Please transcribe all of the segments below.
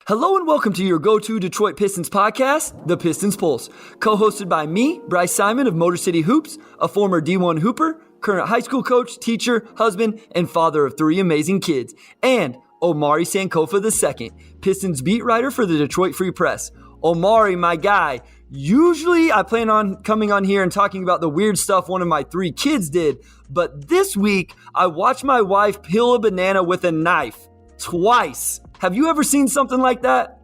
Hello and welcome to your go-to Detroit Pistons podcast, The Pistons Pulse, co-hosted by me, Bryce Simon of Motor City Hoops, a former D1 Hooper, current high school coach, teacher, husband, and father of 3 amazing kids, and Omari Sankofa II, Pistons beat writer for the Detroit Free Press. Omari, my guy, usually I plan on coming on here and talking about the weird stuff one of my 3 kids did, but this week I watched my wife peel a banana with a knife twice. Have you ever seen something like that?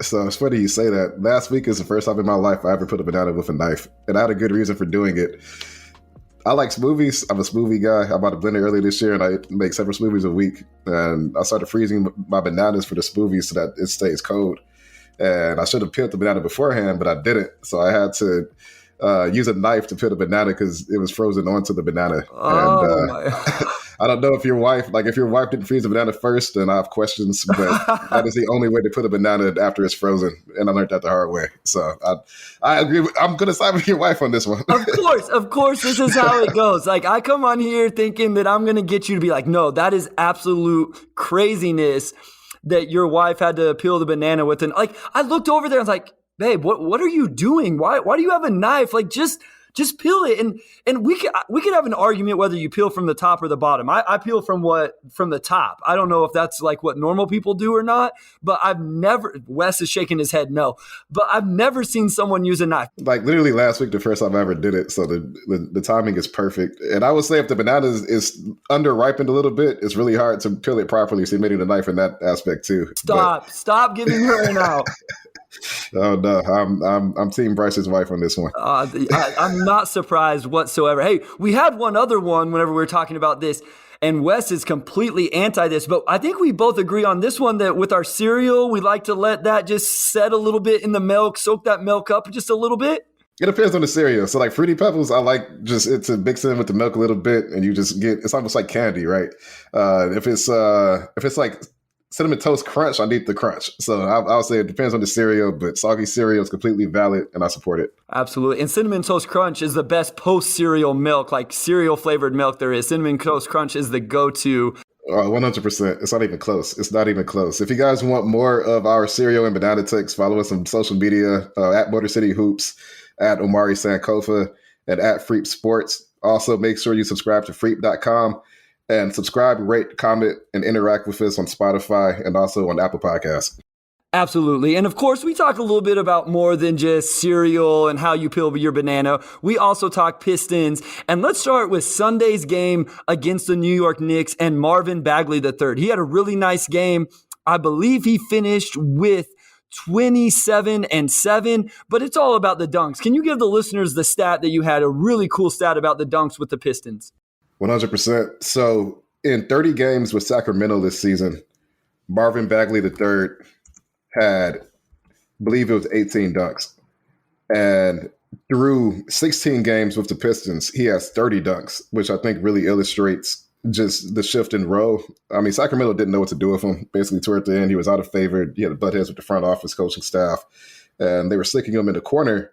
So it's funny you say that. Last week is the first time in my life I ever put a banana with a knife, and I had a good reason for doing it. I like smoothies. I'm a smoothie guy. I bought a blender earlier this year, and I make several smoothies a week. And I started freezing my bananas for the smoothies so that it stays cold. And I should have peeled the banana beforehand, but I didn't. So I had to use a knife to peel the banana because it was frozen onto the banana. Oh, my. I don't know if your wife didn't freeze the banana first, then I have questions, but that is the only way to put a banana after it's frozen. And I learned that the hard way. So I agree. I'm going to side with your wife on this one. Of course, this is how it goes. Like, I come on here thinking that I'm going to get you to be like, no, that is absolute craziness that your wife had to peel the banana with. And like, I looked over there and I was like, babe, what are you doing? Why do you have a knife? Like, just peel it, and we could have an argument whether you peel from the top or the bottom. I peel from the top. I don't know if that's like what normal people do or not, but Wes is shaking his head no, but I've never seen someone use a knife. Like literally last week, the first time I ever did it, so the timing is perfect. And I would say if the banana is under ripened a little bit, it's really hard to peel it properly. So you made it a knife in that aspect too. Stop giving her an out. Oh no, I'm Team Bryce's wife on this one. I'm not surprised whatsoever. Hey, we had one other one whenever we were talking about this, and Wes is completely anti this, but I think we both agree on this one that with our cereal, we like to let that just set a little bit in the milk, soak that milk up just a little bit. It depends on the cereal. So like Fruity Pebbles, I like just it to mix in with the milk a little bit, and you just it's almost like candy, right? If it's like Cinnamon Toast Crunch, I need the crunch. So I'll say it depends on the cereal, but soggy cereal is completely valid, and I support it. Absolutely. And Cinnamon Toast Crunch is the best post-cereal milk, like cereal-flavored milk there is. Cinnamon Toast Crunch is the go-to. 100%. It's not even close. It's not even close. If you guys want more of our cereal and banana takes, follow us on social media, at Motor City Hoops, at Omari Sankofa, and at Freep Sports. Also, make sure you subscribe to Freep.com. And subscribe, rate, comment, and interact with us on Spotify and also on Apple Podcasts. Absolutely. And of course, we talk a little bit about more than just cereal and how you peel your banana. We also talk Pistons. And let's start with Sunday's game against the New York Knicks and Marvin Bagley III. He had a really nice game. I believe he finished with 27-7, but it's all about the dunks. Can you give the listeners the stat that you had, a really cool stat about the dunks with the Pistons? 100%. So in 30 games with Sacramento this season, Marvin Bagley III had, I believe it was 18 dunks. And through 16 games with the Pistons, he has 30 dunks, which I think really illustrates just the shift in role. I mean, Sacramento didn't know what to do with him. Basically, toward the end, he was out of favor. He had butt heads with the front office coaching staff, and they were sticking him in the corner.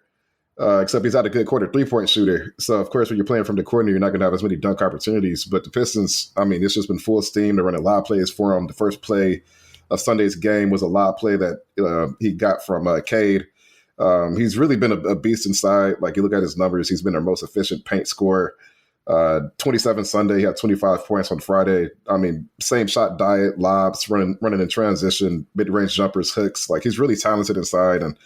Except he's not a good corner three-point shooter. So, of course, when you're playing from the corner, you're not going to have as many dunk opportunities. But the Pistons, I mean, it's just been full steam. They're running lob plays for him. The first play of Sunday's game was a lob play that he got from Cade. He's really been a beast inside. Like, you look at his numbers, he's been their most efficient paint scorer. 27 Sunday, he had 25 points on Friday. I mean, same shot diet, lobs, running in transition, mid-range jumpers, hooks. Like, he's really talented inside, and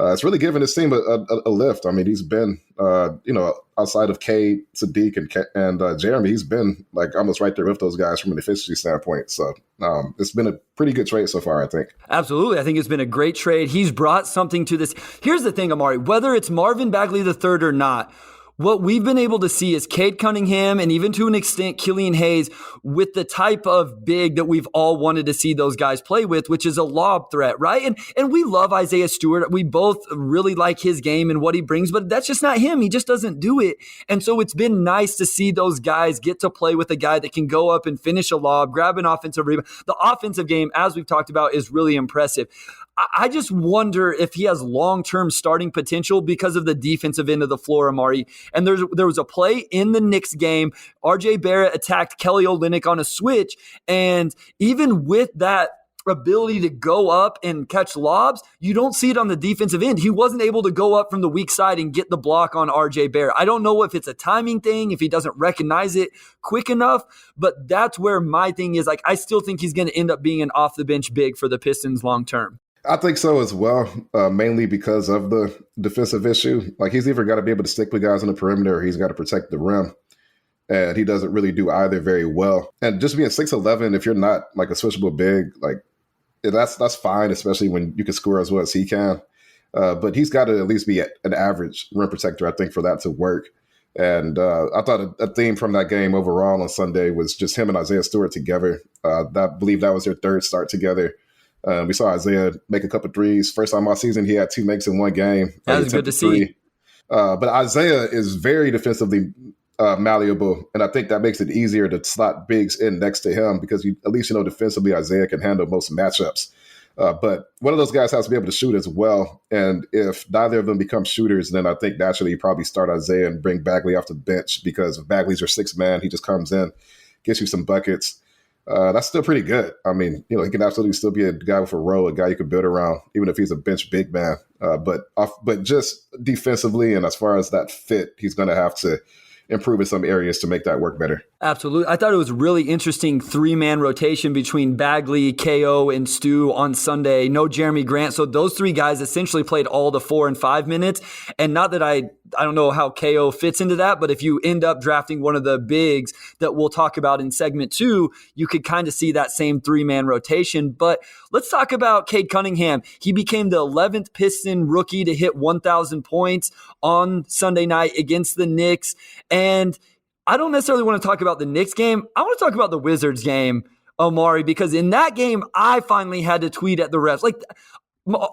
it's really given his team a lift. I mean, he's been, outside of Cade, Sadiq, and Jeremy, he's been like almost right there with those guys from an efficiency standpoint. So it's been a pretty good trade so far, I think. Absolutely. I think it's been a great trade. He's brought something to this. Here's the thing, Omari, whether it's Marvin Bagley III or not, what we've been able to see is Cade Cunningham and even to an extent Killian Hayes with the type of big that we've all wanted to see those guys play with, which is a lob threat, right? And we love Isaiah Stewart. We both really like his game and what he brings, but that's just not him. He just doesn't do it. And so it's been nice to see those guys get to play with a guy that can go up and finish a lob, grab an offensive rebound. The offensive game, as we've talked about, is really impressive. I just wonder if he has long-term starting potential because of the defensive end of the floor, Amari. And there was a play in the Knicks game. RJ Barrett attacked Kelly Olynyk on a switch. And even with that ability to go up and catch lobs, you don't see it on the defensive end. He wasn't able to go up from the weak side and get the block on RJ Barrett. I don't know if it's a timing thing, if he doesn't recognize it quick enough, but that's where my thing is. Like, I still think he's going to end up being an off the bench big for the Pistons long term. I think so as well, mainly because of the defensive issue. Like, he's either got to be able to stick with guys on the perimeter or he's got to protect the rim. And he doesn't really do either very well. And just being 6'11", if you're not like a switchable big, like that's fine, especially when you can score as well as he can. But he's got to at least be an average rim protector, I think, for that to work. And I thought a theme from that game overall on Sunday was just him and Isaiah Stewart together. I believe that was their third start together. We saw Isaiah make a couple threes. First time all season, he had 2 makes in one game. That was good to see. But Isaiah is very defensively malleable, and I think that makes it easier to slot bigs in next to him because at least defensively Isaiah can handle most matchups. But one of those guys has to be able to shoot as well, and if neither of them become shooters, then I think naturally you probably start Isaiah and bring Bagley off the bench because if Bagley's your 6th man, he just comes in, gets you some buckets. That's still pretty good. I mean, he can absolutely still be a guy with a role, a guy you can build around, even if he's a bench big man. But just defensively and as far as that fit, he's going to have to improve in some areas to make that work better. Absolutely. I thought it was really interesting 3-man rotation between Bagley, KO, and Stu on Sunday. No Jeremy Grant. So those 3 guys essentially played all the 4 and 5 minutes. And not that I don't know how KO fits into that, but if you end up drafting one of the bigs that we'll talk about in segment 2, you could kind of see that same 3-man rotation. But let's talk about Cade Cunningham. He became the 11th Piston rookie to hit 1,000 points on Sunday night against the Knicks. And I don't necessarily want to talk about the Knicks game. I want to talk about the Wizards game, Omari, because in that game, I finally had to tweet at the refs. Like,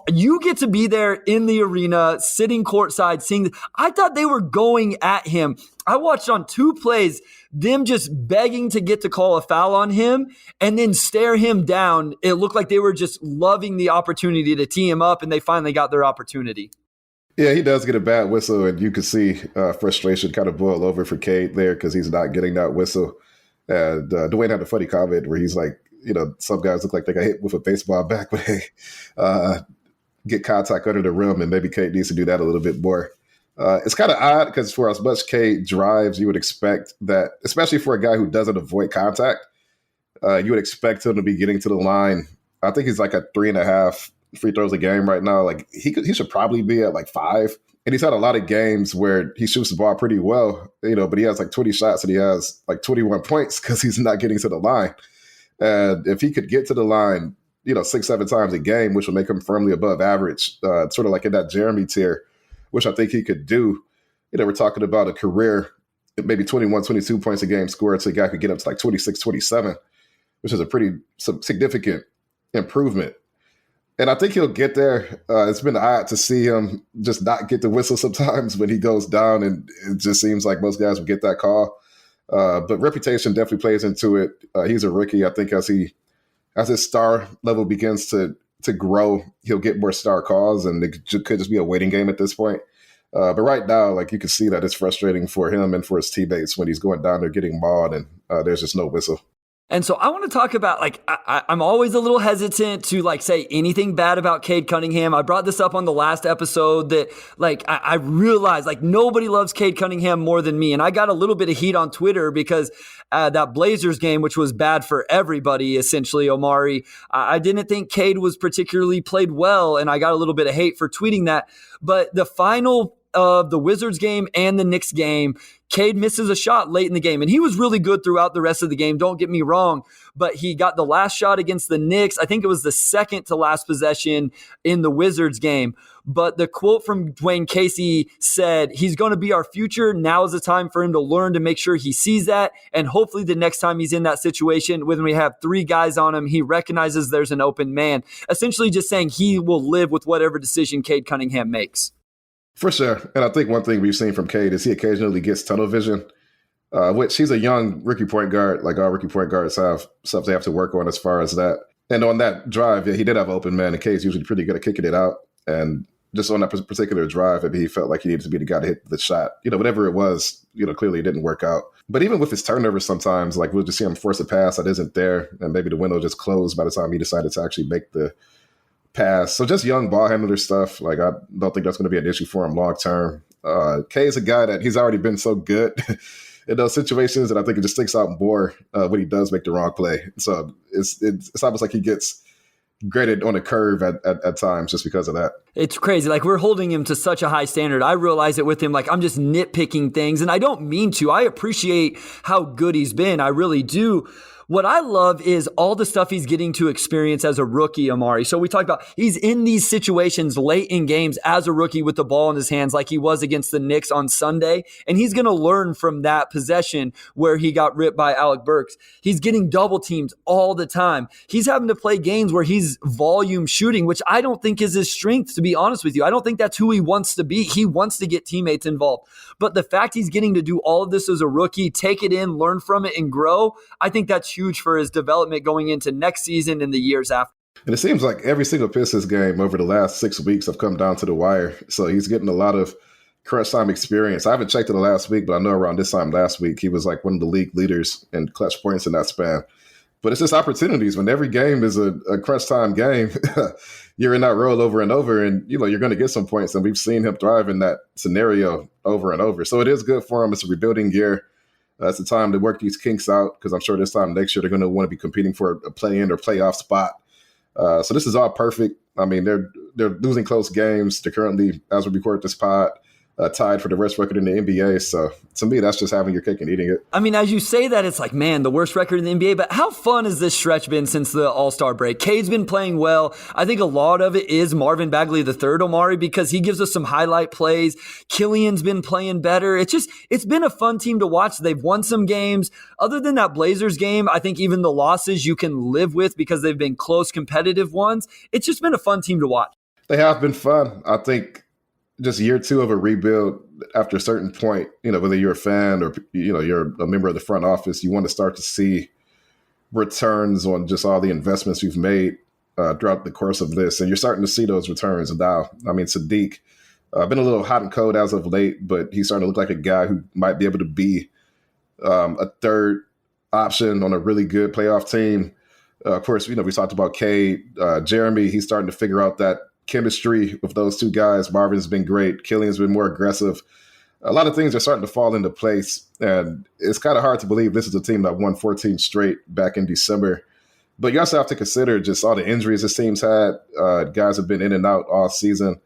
you get to be there in the arena, sitting courtside, seeing. I thought they were going at him. I watched on 2 plays them just begging to get to call a foul on him and then stare him down. It looked like they were just loving the opportunity to tee him up, and they finally got their opportunity. Yeah, he does get a bad whistle, and you can see frustration kind of boil over for Cade there because he's not getting that whistle. And Dwayne had a funny comment where he's like, some guys look like they got hit with a baseball bat when they get contact under the rim, and maybe Cade needs to do that a little bit more. It's kind of odd because for as much Cade drives, you would expect that, especially for a guy who doesn't avoid contact, you would expect him to be getting to the line. I think he's like at 3.5 free throws a game right now. Like he should probably be at like 5. And he's had a lot of games where he shoots the ball pretty well, but he has like 20 shots and he has like 21 points because he's not getting to the line. And if he could get to the line, 6-7 times a game, which would make him firmly above average, sort of like in that Jeremy tier, which I think he could do. We're talking about a career, maybe 21, 22 points a game scored, so a guy could get up to like 26, 27, which is a pretty significant improvement. And I think he'll get there. It's been odd to see him just not get the whistle sometimes when he goes down, and it just seems like most guys would get that call. But reputation definitely plays into it. He's a rookie. I think as his star level begins to grow, he'll get more star calls, and it could just be a waiting game at this point. But right now, like you can see that it's frustrating for him and for his teammates when he's going down there getting mauled, and there's just no whistle. And so I want to talk about, I'm always a little hesitant to say anything bad about Cade Cunningham. I brought this up on the last episode that I realized nobody loves Cade Cunningham more than me. And I got a little bit of heat on Twitter because that Blazers game, which was bad for everybody, essentially, Omari, I didn't think Cade was particularly played well. And I got a little bit of hate for tweeting that. But the final of the Wizards game and the Knicks game, Cade misses a shot late in the game, and he was really good throughout the rest of the game, don't get me wrong, but he got the last shot against the Knicks. I think it was the second to last possession in the Wizards game. But the quote from Dwayne Casey said, he's going to be our future. Now is the time for him to learn to make sure he sees that, and hopefully the next time he's in that situation, when we have 3 guys on him, he recognizes there's an open man. Essentially just saying he will live with whatever decision Cade Cunningham makes. For sure. And I think one thing we've seen from Cade is he occasionally gets tunnel vision, which he's a young rookie point guard. Like all rookie point guards have stuff they have to work on as far as that. And on that drive, he did have an open man, and Cade's usually pretty good at kicking it out. And just on that particular drive, maybe he felt like he needed to be the guy to hit the shot. Whatever it was, clearly it didn't work out. But even with his turnovers sometimes, like we'll just see him force a pass that isn't there, and maybe the window just closed by the time he decided to actually make the pass. So just young ball handler stuff. Like I don't think that's going to be an issue for him long term. Kay is a guy that he's already been so good in those situations that I think it just sticks out more when he does make the wrong play. So it's almost like he gets graded on a curve at times just because of that. It's crazy. Like, we're holding him to such a high standard. I realize it with him. Like, I'm just nitpicking things, and I don't mean to. I appreciate how good he's been. I really do. What I love is all the stuff he's getting to experience as a rookie, Amari. So we talked about he's in these situations late in games as a rookie with the ball in his hands like he was against the Knicks on Sunday. And he's going to learn from that possession where he got ripped by Alec Burks. He's getting double teamed all the time. He's having to play games where he's volume shooting, which I don't think is his strength, to be honest with you. I don't think that's who he wants to be. He wants to get teammates involved. But the fact he's getting to do all of this as a rookie, take it in, learn from it, and grow, I think that's huge for his development going into next season and the years after. And it seems like every single Pistons game over the last 6 weeks have come down to the wire. So he's getting a lot of crunch time experience. I haven't checked it the last week, but I know around this time last week, he was like one of the league leaders in clutch points in that span. But it's just opportunities. When every game is a crunch time game, you're in that role over and over, and you're going to get some points. And we've seen him thrive in that scenario over and over. So it is good for him. It's a rebuilding year. It's the time to work these kinks out, because I'm sure this time next year they're going to want to be competing for a play-in or playoff spot. So this is all perfect. I mean, they're losing close games. They're currently, as we record this pod, tied for the worst record in the NBA. So to me, that's just having your cake and eating it. I mean, as you say that, it's like, man, the worst record in the NBA. But how fun has this stretch been since the All-Star break? Cade's been playing well. I think a lot of it is Marvin Bagley III, Omari, because he gives us some highlight plays. Killian's been playing better. It's been a fun team to watch. They've won some games. Other than that Blazers game, I think even the losses you can live with because they've been close, competitive ones. It's just been a fun team to watch. They have been fun. I think just year two of a rebuild, after a certain point, whether you're a fan or, you're a member of the front office, you want to start to see returns on just all the investments you've made throughout the course of this. And you're starting to see those returns now. I mean, Sadiq, been a little hot and cold as of late, but he's starting to look like a guy who might be able to be a third option on a really good playoff team. Of course, we talked about Cade, Jeremy. He's starting to figure out that chemistry with those two guys. Marvin's been great. Killian's been more aggressive. A lot of things are starting to fall into place, and it's kind of hard to believe this is a team that won 14 straight back in December. But you also have to consider just all the injuries this team's had. Guys have been in and out all season.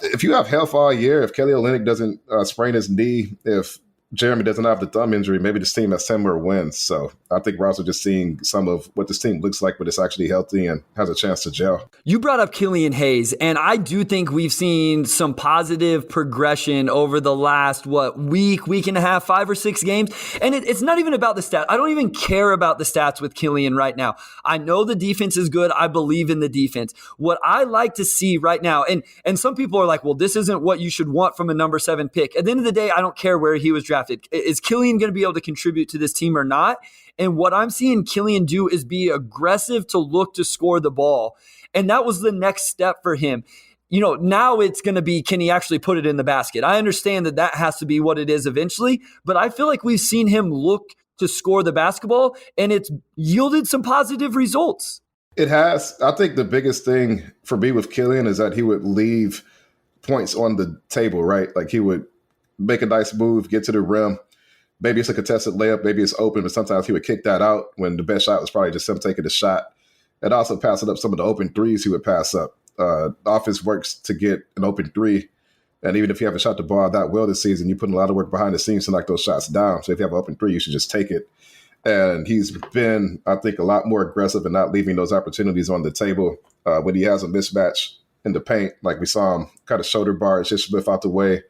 If you have health all year, if Kelly Olynyk doesn't sprain his knee, if Jeremy doesn't have the thumb injury, maybe this team has 10 more wins. So I think we're also just seeing some of what this team looks like when it's actually healthy and has a chance to gel. You brought up Killian Hayes, and I do think we've seen some positive progression over the last, week and a half, 5 or 6 games. And it's not even about the stats. I don't even care about the stats with Killian right now. I know the defense is good. I believe in the defense. What I like to see right now, and some people are like, well, this isn't what you should want from a number 7 pick. At the end of the day, I don't care where he was drafted. Is Killian going to be able to contribute to this team or not? And what I'm seeing Killian do is be aggressive to look to score the ball. And that was the next step for him. Now it's going to be, can he actually put it in the basket? I understand that has to be what it is eventually, but I feel like we've seen him look to score the basketball, and it's yielded some positive results. It has. I think the biggest thing for me with Killian is that he would leave points on the table, right? Like he would make a nice move, get to the rim. Maybe it's a contested layup, maybe it's open, but sometimes he would kick that out when the best shot was probably just him taking the shot. And also passing up some of the open threes he would pass up. Offense works to get an open three. And even if you haven't shot the ball that well this season, you put a lot of work behind the scenes to knock those shots down. So if you have an open three, you should just take it. And he's been, I think, a lot more aggressive in not leaving those opportunities on the table when he has a mismatch in the paint. Like we saw him kind of shoulder bar, just lift out the way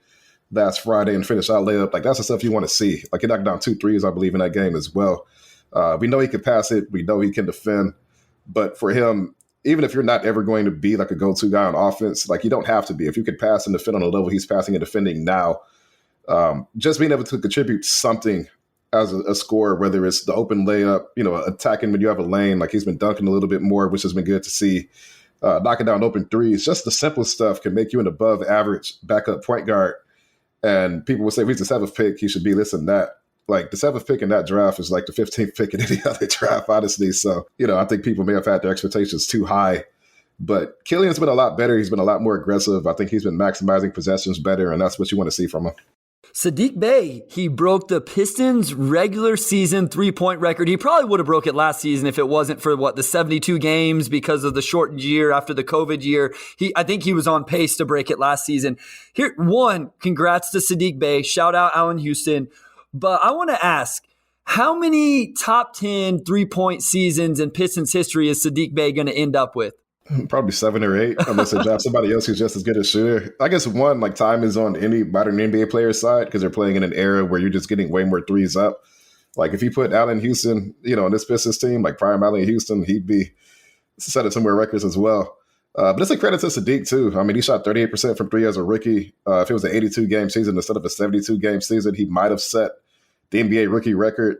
last Friday and finish out layup. Like that's the stuff you want to see. Like he knocked down 2 threes, I believe, in that game as well. We know he can pass it. We know he can defend. But for him, even if you're not ever going to be like a go-to guy on offense, like you don't have to be. If you could pass and defend on the level he's passing and defending now, just being able to contribute something as a scorer, whether it's the open layup, attacking when you have a lane, like he's been dunking a little bit more, which has been good to see. knocking down open threes. Just the simple stuff can make you an above average backup point guard. And people will say, if he's the seventh pick, he should be this and that. Like the seventh pick in that draft is like the 15th pick in any other draft, honestly. So, I think people may have had their expectations too high. But Killian's been a lot better. He's been a lot more aggressive. I think he's been maximizing possessions better, and that's what you want to see from him. Saddiq Bey, he broke the Pistons' regular season three-point record. He probably would have broke it last season if it wasn't for, the 72 games because of the shortened year after the COVID year. I think he was on pace to break it last season. Congrats to Saddiq Bey. Shout out Allen Houston. But I want to ask, how many top 10 three-point seasons in Pistons history is Saddiq Bey going to end up with? Probably 7 or 8, unless they draft somebody else who's just as good a shooter. I guess one, time is on any modern NBA player's side because they're playing in an era where you're just getting way more threes up. Like if you put Allen Houston, on this Pistons team, like prime Allen Houston, he'd be setting some more records as well. But it's a credit to Saddiq too. I mean, he shot 38% from three as a rookie. If it was an 82-game season instead of a 72-game season, he might have set the NBA rookie record.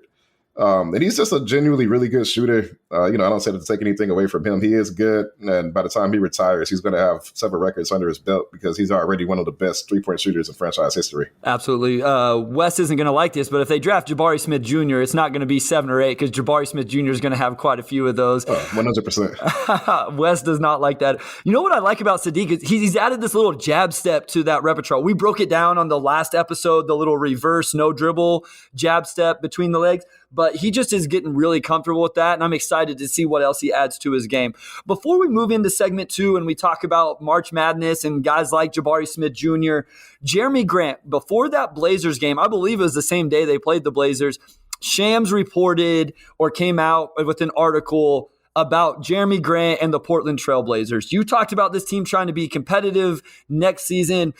And he's just a genuinely really good shooter. I don't say that to take anything away from him. He is good. And by the time he retires, he's going to have several records under his belt because he's already one of the best three-point shooters in franchise history. Absolutely. Wes isn't going to like this, but if they draft Jabari Smith Jr., it's not going to be 7 or 8 because Jabari Smith Jr. is going to have quite a few of those. 100%. Wes does not like that. You know what I like about Saddiq is he's added this little jab step to that repertoire. We broke it down on the last episode, the little reverse no dribble jab step between the legs. But he just is getting really comfortable with that, and I'm excited to see what else he adds to his game. Before we move into segment 2 and we talk about March Madness and guys like Jabari Smith Jr., Jeremy Grant, before that Blazers game, I believe it was the same day they played the Blazers, Shams reported or came out with an article about Jeremy Grant and the Portland Trail Blazers. You talked about this team trying to be competitive next season.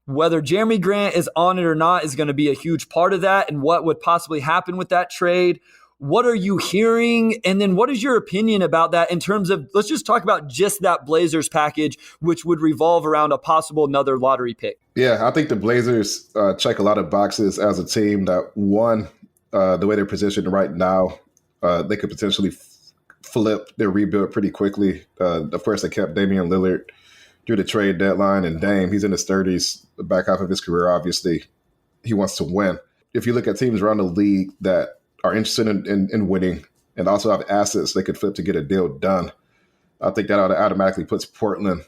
Whether Jeremy Grant is on it or not is going to be a huge part of that and what would possibly happen with that trade. What are you hearing? And then what is your opinion about that in terms of, let's just talk about just that Blazers package, which would revolve around a possible another lottery pick. Yeah, I think the Blazers check a lot of boxes as a team that, one, the way they're positioned right now, they could potentially flip their rebuild pretty quickly. Of course, they kept Damian Lillard through the trade deadline, and Dame, he's in his 30s, the back half of his career, obviously. He wants to win. If you look at teams around the league that are interested in winning and also have assets they could flip to get a deal done, I think that automatically puts Portland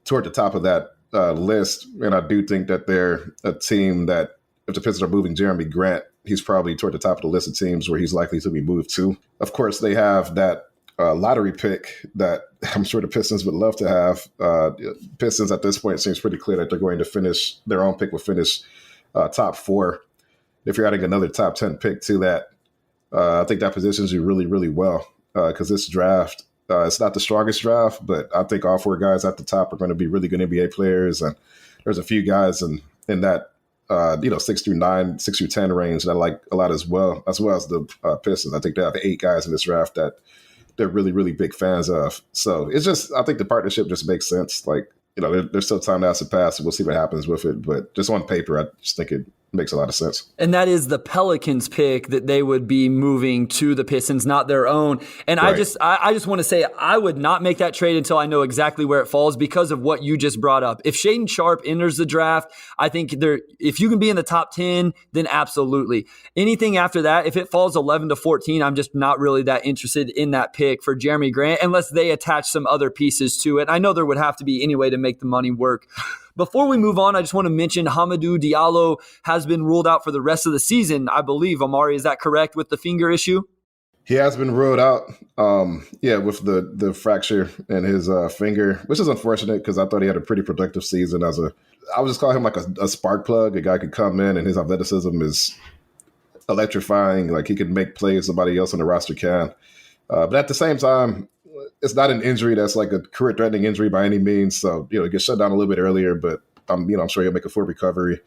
toward the top of that list. And I do think that they're a team that, if the Pistons are moving Jeremy Grant, he's probably toward the top of the list of teams where he's likely to be moved to. Of course, they have that lottery pick that I'm sure the Pistons would love to have. Pistons at this point, it seems pretty clear that they're going to finish, their own pick will finish top 4. If you're adding another top 10 pick to that, I think that positions you really, really well because this draft, it's not the strongest draft, but I think all 4 guys at the top are going to be really good NBA players. And there's a few guys in that 6 through 9, 6 through 10 range that I like a lot as well as the Pistons. I think they have 8 guys in this draft that they're really, really big fans of. So it's just, I think the partnership just makes sense. Like, there's still time that has to pass, and we'll see what happens with it. But just on paper, I just think it makes a lot of sense. And that is the Pelicans pick that they would be moving to the Pistons, not their own. And right. I just want to say I would not make that trade until I know exactly where it falls because of what you just brought up. If Shaedon Sharpe enters the draft, I think if you can be in the top 10, then absolutely. Anything after that, if it falls 11 to 14, I'm just not really that interested in that pick for Jeremy Grant unless they attach some other pieces to it. I know there would have to be any way to make the money work. Before we move on, I just want to mention Hamidou Diallo has been ruled out for the rest of the season, I believe. Amari, is that correct with the finger issue? He has been ruled out, with the fracture in his finger, which is unfortunate because I thought he had a pretty productive season I would just call him like a spark plug. A guy could come in and his athleticism is electrifying. Like he can make plays somebody else on the roster can. But at the same time, it's not an injury that's like a career-threatening injury by any means. So, it gets shut down a little bit earlier, but I'm sure he'll make a full recovery.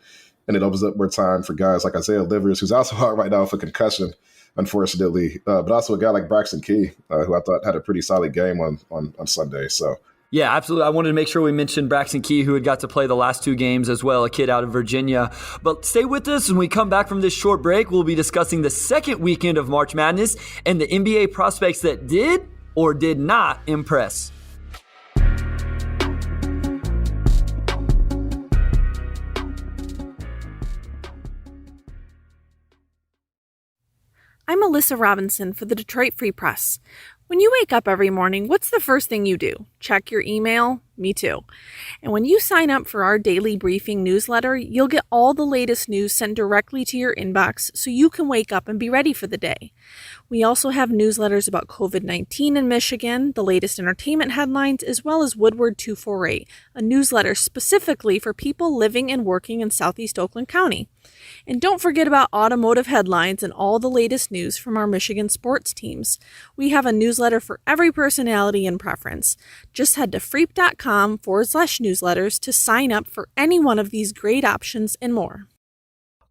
And it opens up more time for guys like Isaiah Livers, who's also out right now for concussion, unfortunately. But also a guy like Braxton Key, who I thought had a pretty solid game on Sunday. So, yeah, absolutely. I wanted to make sure we mentioned Braxton Key, who had got to play the last 2 games as well, a kid out of Virginia. But stay with us. When we come back from this short break, we'll be discussing the second weekend of March Madness and the NBA prospects that did or did not impress. I'm Alyssa Robinson for the Detroit Free Press. When you wake up every morning, what's the first thing you do? Check your email? Me too. And when you sign up for our daily briefing newsletter, you'll get all the latest news sent directly to your inbox so you can wake up and be ready for the day. We also have newsletters about COVID-19 in Michigan, the latest entertainment headlines, as well as Woodward 248, a newsletter specifically for people living and working in Southeast Oakland County. And don't forget about automotive headlines and all the latest news from our Michigan sports teams. We have a newsletter for every personality and preference. Just head to freep.com/newsletters to sign up for any one of these great options and more.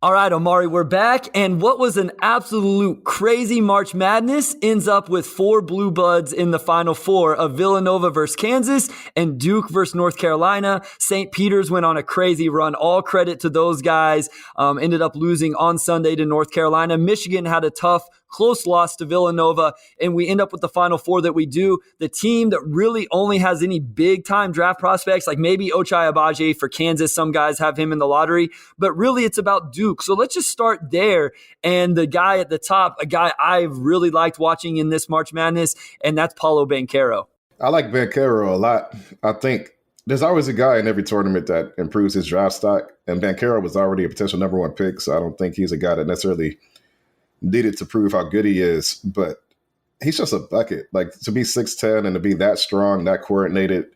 All right, Omari, we're back, and what was an absolute crazy March Madness ends up with 4 Blue Bloods in the Final Four of Villanova versus Kansas and Duke versus North Carolina. St. Peter's went on a crazy run. All credit to those guys. Ended up losing on Sunday to North Carolina. Michigan had a tough, close loss to Villanova, and we end up with the Final Four that we do. The team that really only has any big-time draft prospects, like maybe Ochai Agbaji for Kansas. Some guys have him in the lottery, but really it's about Duke. So let's just start there. And the guy at the top, a guy I've really liked watching in this March Madness, and that's Paolo Banchero. I like Banchero a lot. I think there's always a guy in every tournament that improves his draft stock, and Banchero was already a potential number 1 pick, so I don't think he's a guy that necessarily needed to prove how good he is, but he's just a bucket. Like, to be 6'10" and to be that strong, that coordinated,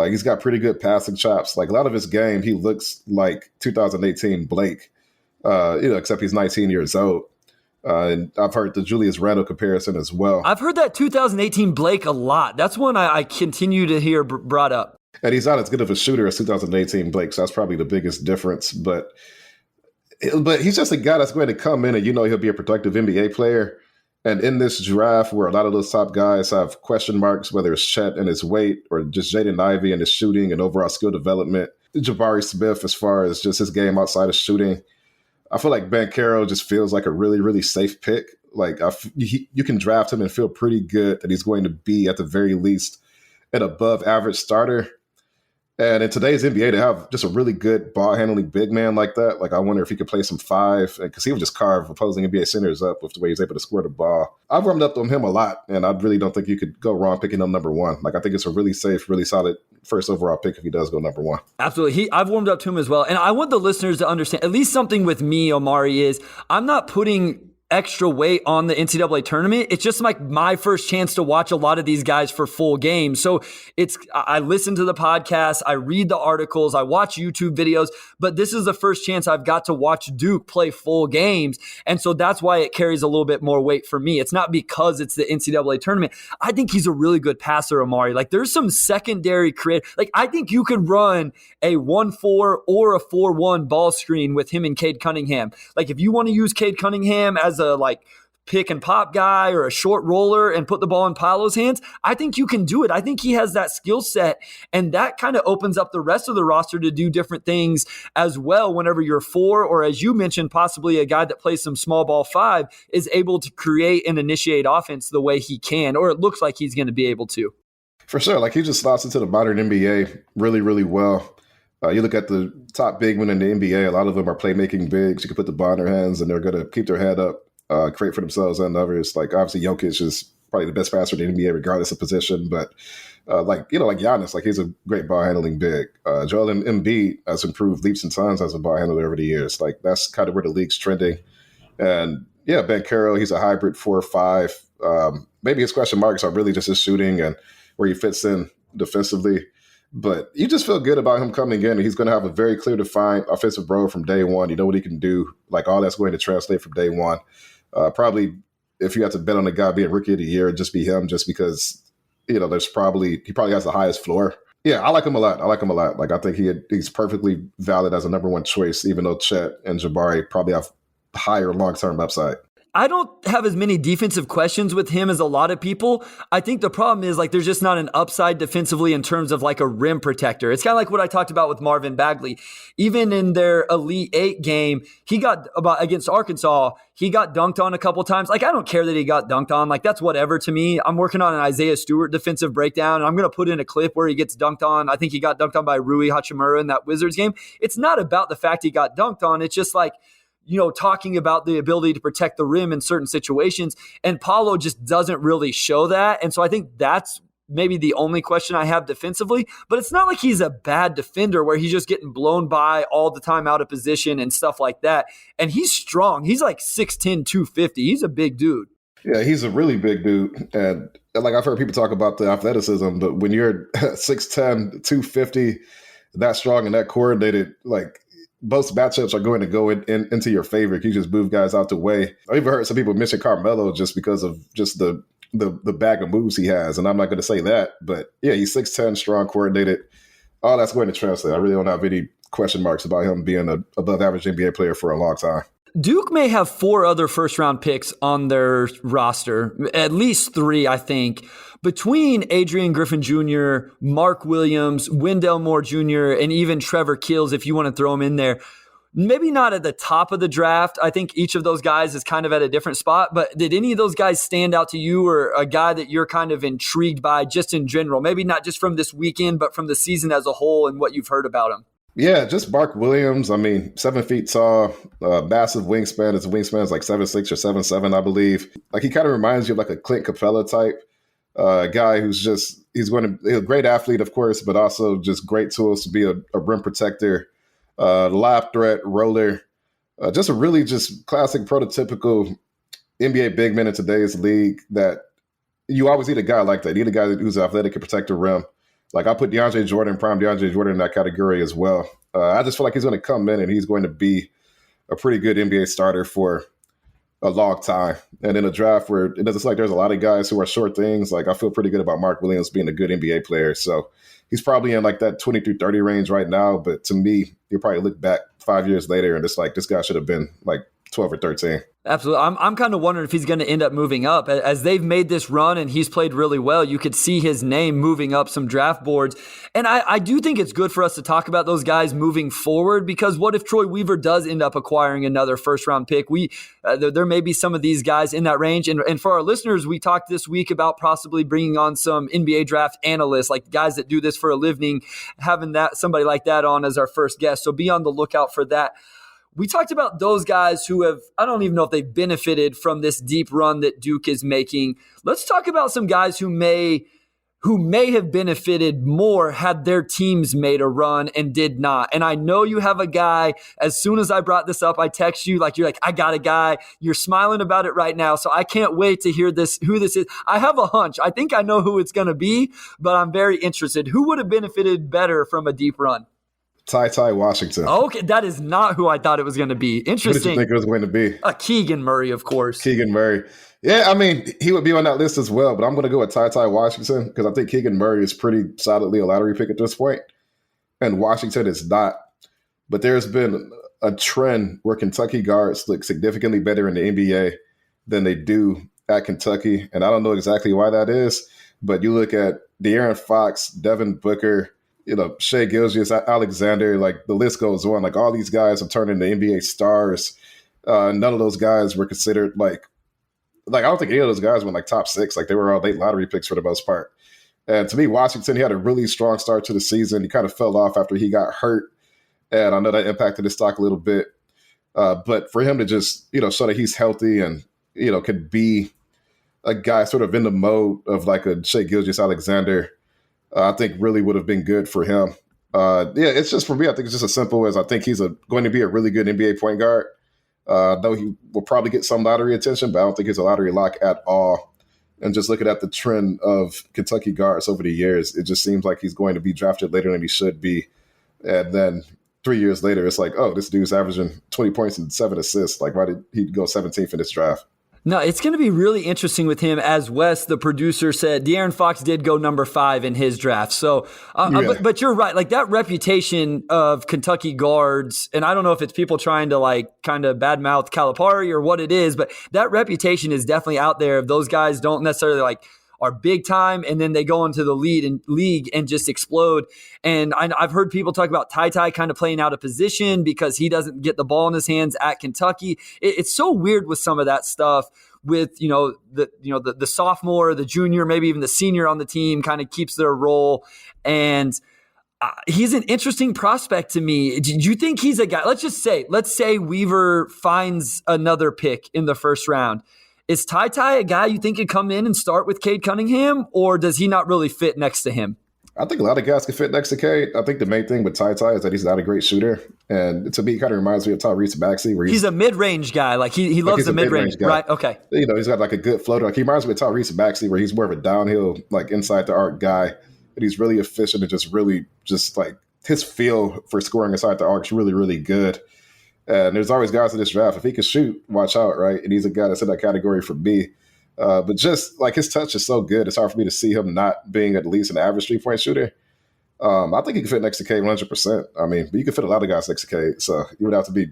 he's got pretty good passing chops. Like, a lot of his game, he looks like 2018 Blake, except he's 19 years old. And I've heard the Julius Randle comparison as well. I've heard that 2018 Blake a lot. That's one I continue to hear brought up. And he's not as good of a shooter as 2018 Blake, so that's probably the biggest difference. But he's just a guy that's going to come in and he'll be a productive NBA player. And in this draft where a lot of those top guys have question marks, whether it's Chet and his weight or just Jaden Ivey and his shooting and overall skill development, Jabari Smith as far as just his game outside of shooting, I feel like Banchero just feels like a really, really safe pick. Like, you can draft him and feel pretty good that he's going to be at the very least an above average starter. And in today's NBA, to have just a really good ball-handling big man like that, like, I wonder if he could play some 5, because he would just carve opposing NBA centers up with the way he's able to score the ball. I've warmed up on him a lot, and I really don't think you could go wrong picking him number 1. Like, I think it's a really safe, really solid first overall pick if he does go number 1. Absolutely. I've warmed up to him as well. And I want the listeners to understand, at least something with me, Omari, is I'm not putting extra weight on the NCAA tournament. It's just like my first chance to watch a lot of these guys for full games. So I listen to the podcast, I read the articles, I watch YouTube videos, but this is the first chance I've got to watch Duke play full games. And so that's why it carries a little bit more weight for me. It's not because it's the NCAA tournament. I think he's a really good passer, Omari. Like, there's some secondary creative. Like, I think you could run a 1-4 or a 4-1 ball screen with him and Cade Cunningham. Like, if you want to use Cade Cunningham as a pick and pop guy or a short roller and put the ball in Paolo's hands, I think you can do it. I think he has that skill set, and that kind of opens up the rest of the roster to do different things as well whenever you're 4, or as you mentioned, possibly a guy that plays some small ball 5 is able to create and initiate offense the way he can, or it looks like he's going to be able to. For sure. Like, he just slots into the modern NBA really, really well. You look at the top big men in the NBA, a lot of them are playmaking bigs. You can put the ball in their hands and they're going to keep their head up, create for themselves and others. Like, obviously, Jokic is probably the best passer in the NBA regardless of position. But like Giannis, like, he's a great ball handling big. Joel Embiid has improved leaps and tons as a ball handler over the years. Like, that's kind of where the league's trending. And yeah, Banchero, he's a hybrid 4 or 5. Maybe his question marks are really just his shooting and where he fits in defensively. But you just feel good about him coming in, and he's going to have a very clear defined offensive role from day one. You know what he can do. Like, all that's going to translate from day one. Probably if you had to bet on a guy being rookie of the year, it'd just be him, just because, he probably has the highest floor. Yeah, I like him a lot. Like, I think he's perfectly valid as a number 1 choice, even though Chet and Jabari probably have higher long-term upside. I don't have as many defensive questions with him as a lot of people. I think the problem is, like, there's just not an upside defensively in terms of like a rim protector. It's kind of like what I talked about with Marvin Bagley. Even in their Elite 8 game, he got against Arkansas, he got dunked on a couple times. Like, I don't care that he got dunked on. Like, that's whatever to me. I'm working on an Isaiah Stewart defensive breakdown, and I'm going to put in a clip where he gets dunked on. I think he got dunked on by Rui Hachimura in that Wizards game. It's not about the fact he got dunked on. It's just like, talking about the ability to protect the rim in certain situations. And Paolo just doesn't really show that. And so I think that's maybe the only question I have defensively, but it's not like he's a bad defender where he's just getting blown by all the time out of position and stuff like that. And he's strong. He's like 6'10", 250. He's a big dude. Yeah, he's a really big dude. And like I've heard people talk about the athleticism, but when you're 6'10", 250, that strong and that coordinated, like most matchups are going to go into your favor. You just move guys out the way. I even heard some people mention Carmelo just because of just the bag of moves he has. And I'm not going to say that, but yeah, he's 6'10", strong, coordinated. All that's going to translate. I really don't have any question marks about him being an above average NBA player for a long time. Duke may have 4 other first-round picks on their roster, at least 3, I think, between Adrian Griffin Jr., Mark Williams, Wendell Moore Jr., and even Trevor Keels, if you want to throw him in there. Maybe not at the top of the draft. I think each of those guys is kind of at a different spot, but did any of those guys stand out to you, or a guy that you're kind of intrigued by just in general? Maybe not just from this weekend, but from the season as a whole and what you've heard about him. Yeah, just Mark Williams. I mean, 7 feet tall, massive wingspan. His wingspan is like 7'6" or 7'7", I believe. Like, he kind of reminds you of like a Clint Capella type guy who's just, he's a great athlete, of course, but also just great tools to be a rim protector, lob threat, roller. Just a really just classic prototypical NBA big man in today's league that you always need a guy like that. You need a guy who's athletic and protect the rim. Like, I put prime DeAndre Jordan in that category as well. I just feel like he's going to come in and he's going to be a pretty good NBA starter for a long time. And in a draft where it doesn't seem like there's a lot of guys who are short things, like, I feel pretty good about Mark Williams being a good NBA player. So he's probably in like that 20 through 30 range right now. But to me, you'll probably look back 5 years later and it's like, this guy should have been like 12 or 13. Absolutely. I'm kind of wondering if he's going to end up moving up. As they've made this run and he's played really well, you could see his name moving up some draft boards. And I do think it's good for us to talk about those guys moving forward, because what if Troy Weaver does end up acquiring another first-round pick? There may be some of these guys in that range. And for our listeners, we talked this week about possibly bringing on some NBA draft analysts, like guys that do this for a living, having somebody like that on as our first guest. So be on the lookout for that. We talked about those guys who have, I don't even know if they've benefited from this deep run that Duke is making. Let's talk about some guys who may have benefited more had their teams made a run and did not. And I know you have a guy. As soon as I brought this up, I text you, you're like, I got a guy. You're smiling about it right now. So I can't wait to hear who this is. I have a hunch. I think I know who it's going to be, but I'm very interested. Who would have benefited better from a deep run? Ty Washington. Okay, that is not who I thought it was going to be. Interesting. What did you think it was going to be? Keegan Murray, of course. Keegan Murray. Yeah, I mean, he would be on that list as well, but I'm going to go with Ty Washington because I think Keegan Murray is pretty solidly a lottery pick at this point, and Washington is not. But there's been a trend where Kentucky guards look significantly better in the NBA than they do at Kentucky, and I don't know exactly why that is, but you look at De'Aaron Fox, Devin Booker, Shai Gilgeous-Alexander, like the list goes on. Like, all these guys have turned into NBA stars. None of those guys were considered like I don't think any of those guys went like top 6. Like, they were all late lottery picks for the most part. And to me, Washington, he had a really strong start to the season. He kind of fell off after he got hurt. And I know that impacted his stock a little bit. But for him to just, show that he's healthy and, could be a guy sort of in the mode of like a Shai Gilgeous-Alexander, I think really would have been good for him. It's just, for me, I think it's just as simple as I think he's going to be a really good NBA point guard. Though he will probably get some lottery attention, but I don't think he's a lottery lock at all. And just looking at the trend of Kentucky guards over the years, it just seems like he's going to be drafted later than he should be. And then 3 years later, it's like, oh, this dude's averaging 20 points and 7 assists. Like, why did he go 17th in this draft? No, it's going to be really interesting with him. As Wes, the producer, said, De'Aaron Fox did go number 5 in his draft. So, but you're right. Like, that reputation of Kentucky guards, and I don't know if it's people trying to kind of badmouth Calipari or what it is, but that reputation is definitely out there. If those guys don't necessarily are big time, and then they go into the league and just explode. And I've heard people talk about Ty kind of playing out of position because he doesn't get the ball in his hands at Kentucky. It's so weird with some of that stuff with, the sophomore, the junior, maybe even the senior on the team kind of keeps their role. And He's an interesting prospect to me. Do you think he's a guy? Let's say Weaver finds another pick in the first round. Is Ty a guy you think could come in and start with Cade Cunningham, or does he not really fit next to him? I think a lot of guys can fit next to Cade. I think the main thing with Ty is that he's not a great shooter. And to me, he kind of reminds me of Tyrese Maxey. Where he's a mid-range guy. Like he loves the mid-range guy. Right? Okay. He's got like a good floater. Like he reminds me of Tyrese Maxey, where he's more of a downhill, like inside the arc guy. And he's really efficient and just like his feel for scoring inside the arc is really, really good. And there's always guys in this draft. If he can shoot, watch out, right? And he's a guy that's in that category for me. But just like his touch is so good, it's hard for me to see him not being at least an average 3-point shooter. I think he can fit next to Cade 100%. I mean, but you can fit a lot of guys next to Cade. So you would have to be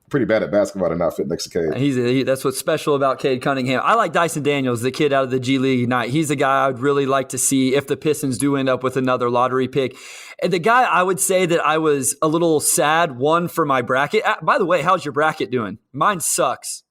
pretty bad at basketball to not fit next to Cade. That's what's special about Cade Cunningham. I like Dyson Daniels, the kid out of the G League Ignite. He's a guy I'd really like to see if the Pistons do end up with another lottery pick. And the guy I would say that I was a little sad, one, for my bracket. By the way, how's your bracket doing? Mine sucks.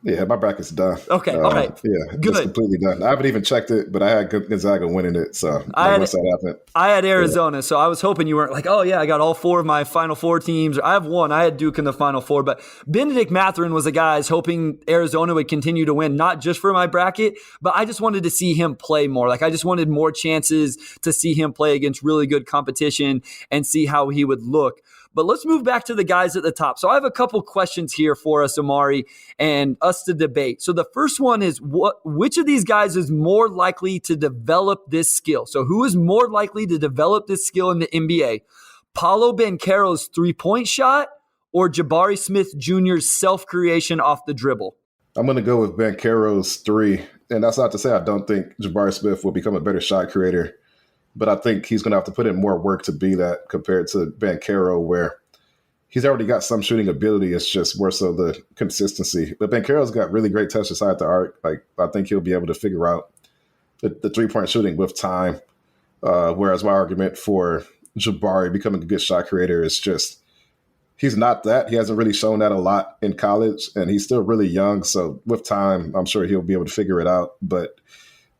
Yeah, my bracket's done. Okay, all right. Yeah, good. It's completely done. I haven't even checked it, but I had Gonzaga winning it. So once that happened, I had Arizona, so I was hoping you weren't like, oh yeah, I got all 4 of my Final Four teams. I have one. I had Duke in the Final Four, but Benedict Mathurin was a guy I was hoping Arizona would continue to win, not just for my bracket, but I just wanted to see him play more. Like I just wanted more chances to see him play against really good competition and see how he would look. But let's move back to the guys at the top. So I have a couple questions here for us, Amari, and us to debate. So the first one is, which of these guys is more likely to develop this skill? So who is more likely to develop this skill in the NBA? Paolo Banchero's 3-point shot or Jabari Smith Jr.'s self-creation off the dribble? I'm going to go with Banchero's 3. And that's not to say I don't think Jabari Smith will become a better shot creator. But I think he's going to have to put in more work to be that compared to Banchero, where he's already got some shooting ability. It's just more so the consistency. But Banchero's got really great touch inside the arc. Like I think he'll be able to figure out the 3-point shooting with time. Whereas my argument for Jabari becoming a good shot creator is just he's not that. He hasn't really shown that a lot in college, and he's still really young. So with time, I'm sure he'll be able to figure it out. But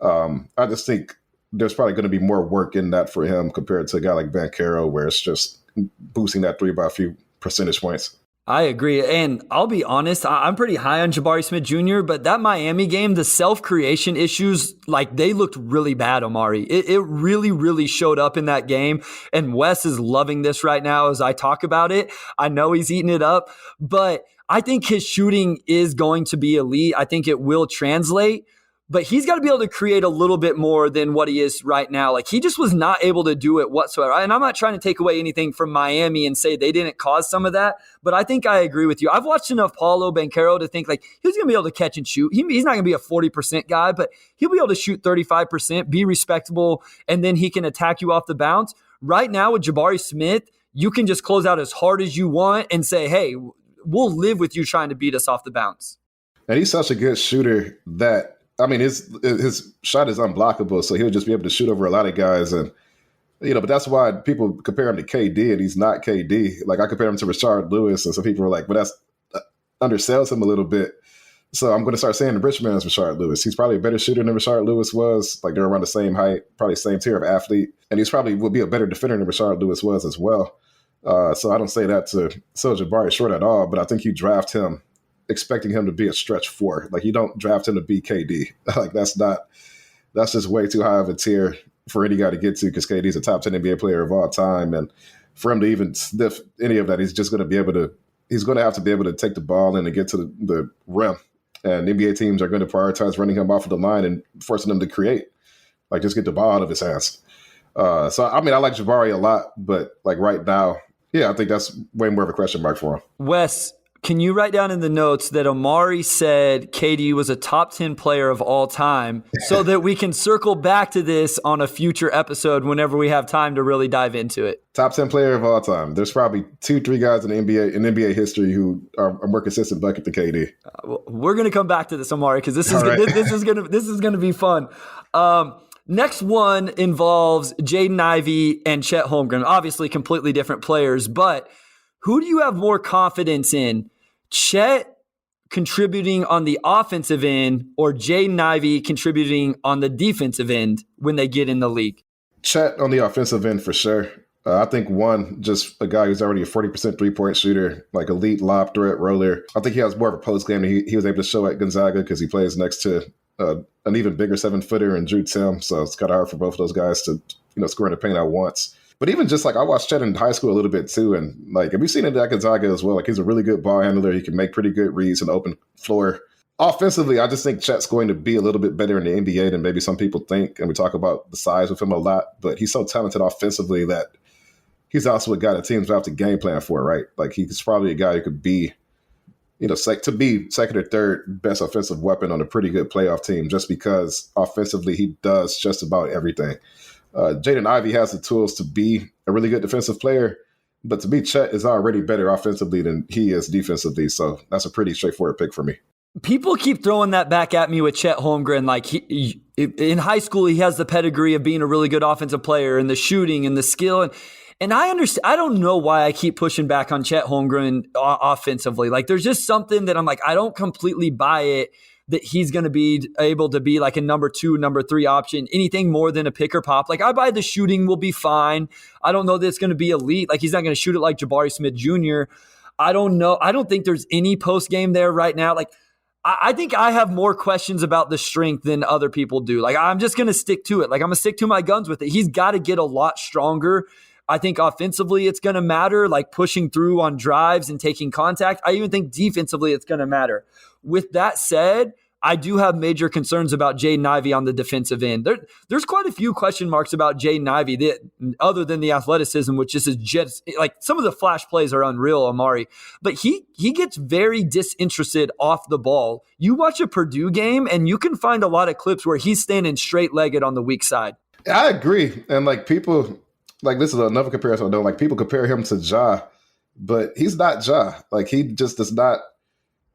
I just think there's probably going to be more work in that for him compared to a guy like Banchero, where it's just boosting that 3 by a few percentage points. I agree. And I'll be honest, I'm pretty high on Jabari Smith Jr., but that Miami game, the self-creation issues, like they looked really bad, Amari. It really, really showed up in that game. And Wes is loving this right now as I talk about it. I know he's eating it up, but I think his shooting is going to be elite. I think it will translate. But he's got to be able to create a little bit more than what he is right now. Like he just was not able to do it whatsoever. And I'm not trying to take away anything from Miami and say they didn't cause some of that, but I think I agree with you. I've watched enough Paolo Banchero to think like he's going to be able to catch and shoot. He's not going to be a 40% guy, but he'll be able to shoot 35%, be respectable, and then he can attack you off the bounce. Right now with Jabari Smith, you can just close out as hard as you want and say, hey, we'll live with you trying to beat us off the bounce. And he's such a good shooter that I mean, his shot is unblockable, so he'll just be able to shoot over a lot of guys. And, but that's why people compare him to KD, and he's not KD. Like, I compare him to Rashard Lewis, and some people are like, well, that's undersells him a little bit. So I'm going to start saying the rich man is Rashard Lewis. He's probably a better shooter than Rashard Lewis was. Like, they're around the same height, probably same tier of athlete. And he's probably will be a better defender than Rashard Lewis was as well. So I don't say that to sell Jabari short at all, but I think you draft him expecting him to be a stretch 4. Like you don't draft him to be KD. Like that's just way too high of a tier for any guy to get to because KD's a top 10 NBA player of all time. And for him to even sniff any of that, he's going to have to be able to take the ball in and get to the rim. And NBA teams are going to prioritize running him off of the line and forcing him to create, like just get the ball out of his hands. So, I mean, I like Jabari a lot, but like right now, yeah, I think that's way more of a question mark for him. Wes, can you write down in the notes that Amari said KD was a top 10 player of all time so that we can circle back to this on a future episode whenever we have time to really dive into it? Top 10 player of all time. There's probably 2-3 guys in NBA history who are more consistent bucket than KD. We're going to come back to this, Amari, because this is going to be fun. Next one involves Jaden Ivey and Chet Holmgren. Obviously completely different players, but who do you have more confidence in? Chet contributing on the offensive end or Jaden Ivey contributing on the defensive end when they get in the league? Chet on the offensive end for sure. I think one, just a guy who's already a 40% three-point shooter, like elite lob threat roller. I think he has more of a post game than he was able to show at Gonzaga because he plays next to an even bigger 7-footer in Drew Tim. So it's kind of hard for both of those guys to, score in the paint at once. But even just like I watched Chet in high school a little bit too. And like, have you seen it at Gonzaga as well? Like he's a really good ball handler. He can make pretty good reads on the open floor. Offensively, I just think Chet's going to be a little bit better in the NBA than maybe some people think. And we talk about the size of him a lot, but he's so talented offensively that he's also a guy that teams have to game plan for, right? Like he's probably a guy who could be, to be second or third best offensive weapon on a pretty good playoff team just because offensively he does just about everything. Jaden Ivey has the tools to be a really good defensive player, but to me, Chet is already better offensively than he is defensively. So that's a pretty straightforward pick for me. People keep throwing that back at me with Chet Holmgren. Like he in high school, he has the pedigree of being a really good offensive player and the shooting and the skill. And I understand. I don't know why I keep pushing back on Chet Holmgren offensively. Like there's just something that I'm like, I don't completely buy it that he's going to be able to be like a number 2, number 3 option, anything more than a pick or pop. Like I buy the shooting will be fine. I don't know that it's going to be elite. Like he's not going to shoot it like Jabari Smith Jr. I don't know. I don't think there's any post game there right now. Like I think I have more questions about the strength than other people do. Like I'm just going to stick to it. Like I'm going to stick to my guns with it. He's got to get a lot stronger. I think offensively it's going to matter, like pushing through on drives and taking contact. I even think defensively it's going to matter. With that said, I do have major concerns about Jaden Ivey on the defensive end. There's quite a few question marks about Jaden Ivey that, other than the athleticism, which is just like some of the flash plays are unreal, Amari. But he gets very disinterested off the ball. You watch a Purdue game and you can find a lot of clips where he's standing straight-legged on the weak side. I agree. And like people, like this is another comparison I know. Like people compare him to Ja, but he's not Ja. Like he just does not.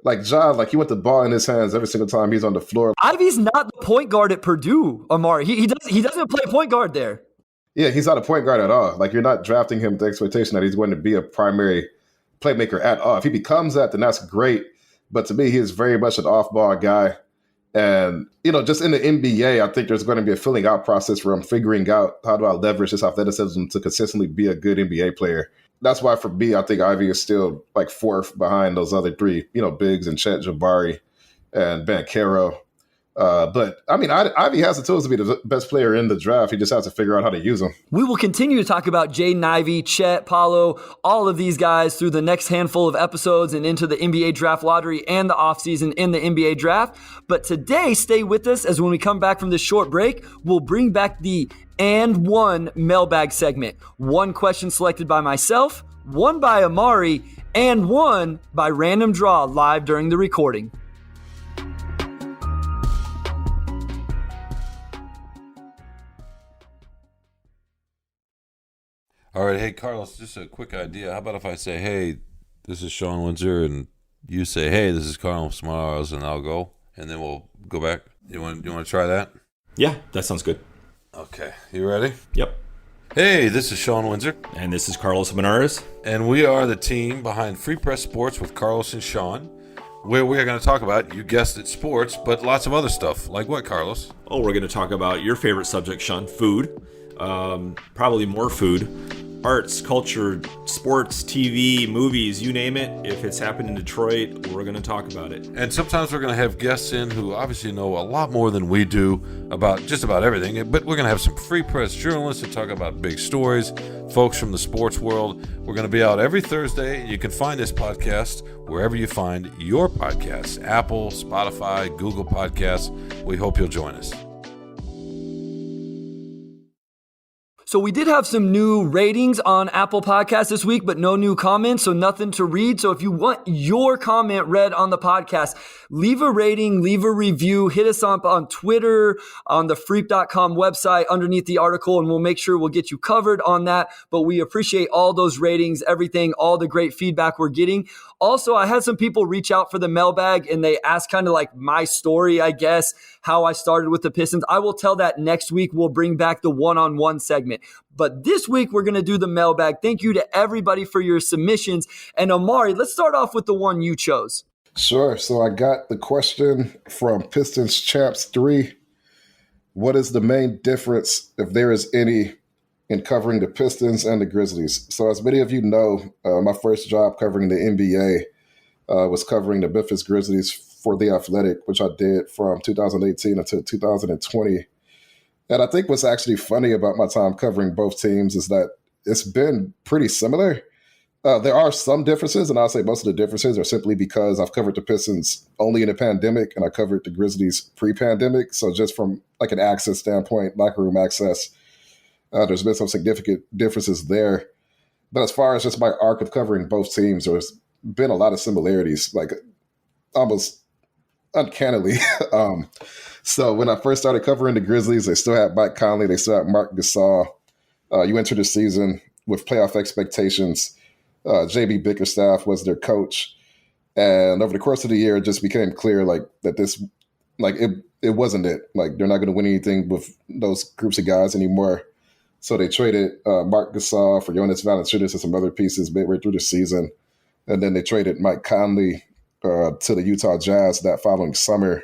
Like Ja, like he went the ball in his hands every single time he's on the floor. Ivey's not the point guard at Purdue, Amari. He doesn't play point guard there. Yeah, he's not a point guard at all. Like you're not drafting him with the expectation that he's going to be a primary playmaker at all. If he becomes that, then that's great. But to me, he is very much an off-ball guy. And, just in the NBA, I think there's going to be a filling out process where I'm figuring out how do I leverage this athleticism to consistently be a good NBA player. That's why for me, I think Ivey is still like 4th behind those other 3, bigs and Chet, Jabari, and Banchero. But I mean, Ivey has the tools to be the best player in the draft. He just has to figure out how to use them. We will continue to talk about Jaden Ivey, Chet, Paolo, all of these guys through the next handful of episodes and into the NBA draft lottery and the offseason in the NBA draft. But today, stay with us as when we come back from this short break, we'll bring back the And One mailbag segment. One question selected by myself, one by Amari, and one by random draw live during the recording. All right, hey, Carlos, just a quick idea. How about if I say, hey, this is Sean Windsor, and you say, hey, this is Carlos Morales, and I'll go, and then we'll go back. You want to try that? Yeah, that sounds good. Okay, you ready? Yep. Hey, this is Sean Windsor. And this is Carlos Benares. And we are the team behind Free Press Sports with Carlos and Sean, where we are going to talk about, you guessed it, sports, but lots of other stuff. Like what, Carlos? Oh, we're going to talk about your favorite subject, Sean, food. Probably more food. Arts, culture, sports, TV, movies, you name it. If it's happened in Detroit, we're going to talk about it. And sometimes we're going to have guests in who obviously know a lot more than we do about just about everything. But we're going to have some Free Press journalists to talk about big stories, folks from the sports world. We're going to be out every Thursday. You can find this podcast wherever you find your podcasts, Apple, Spotify, Google Podcasts. We hope you'll join us. So we did have some new ratings on Apple Podcasts this week, but no new comments, so nothing to read. So if you want your comment read on the podcast, leave a rating, leave a review, hit us up on Twitter, on the freep.com website underneath the article, and we'll make sure we'll get you covered on that. But we appreciate all those ratings, everything, all the great feedback we're getting. Also, I had some people reach out for the mailbag and they asked kind of like my story, I guess, how I started with the Pistons. I will tell that next week. We'll bring back the one-on-one segment. But this week, we're going to do the mailbag. Thank you to everybody for your submissions. And Amari, let's start off with the one you chose. Sure. So I got the question from Pistons Champs 3. What is the main difference, if there is any, in covering the Pistons and the Grizzlies. So as many of you know, my first job covering the NBA was covering the Memphis Grizzlies for The Athletic, which I did from 2018 until 2020. And I think what's actually funny about my time covering both teams is that it's been pretty similar. There are some differences, and I'll say most of the differences are simply because I've covered the Pistons only in the pandemic, and I covered the Grizzlies pre-pandemic. So just from like an access standpoint, locker room access, there's been some significant differences there. But as far as just my arc of covering both teams, there's been a lot of similarities, like almost uncannily. So when I first started covering the Grizzlies, they still had Mike Conley, they still had Mark Gasol. You enter the season with playoff expectations. JB Bickerstaff was their coach. And over the course of the year, it just became clear like that this, like it wasn't it. Like they're not going to win anything with those groups of guys anymore. So they traded Mark Gasol for Jonas Valanciunas and some other pieces midway through the season. And then they traded Mike Conley to the Utah Jazz that following summer.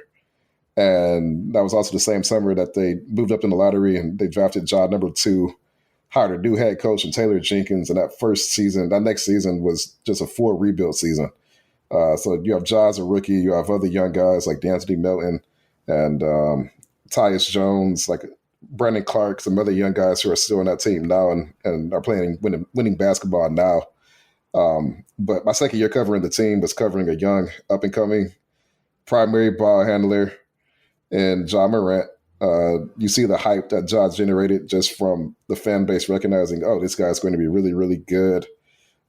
And that was also the same summer that they moved up in the lottery and they drafted Ja #2, hired a new head coach in Taylor Jenkins. And that next season was just a full rebuild season. So you have Ja as a rookie, you have other young guys like D'Anthony Melton and Tyus Jones, like Brandon Clark, some other young guys who are still on that team now and are playing winning basketball now. But my second year covering the team was covering a young up-and-coming primary ball handler in Ja Morant. You see the hype that Ja generated just from the fan base recognizing, oh, this guy's going to be really, really good.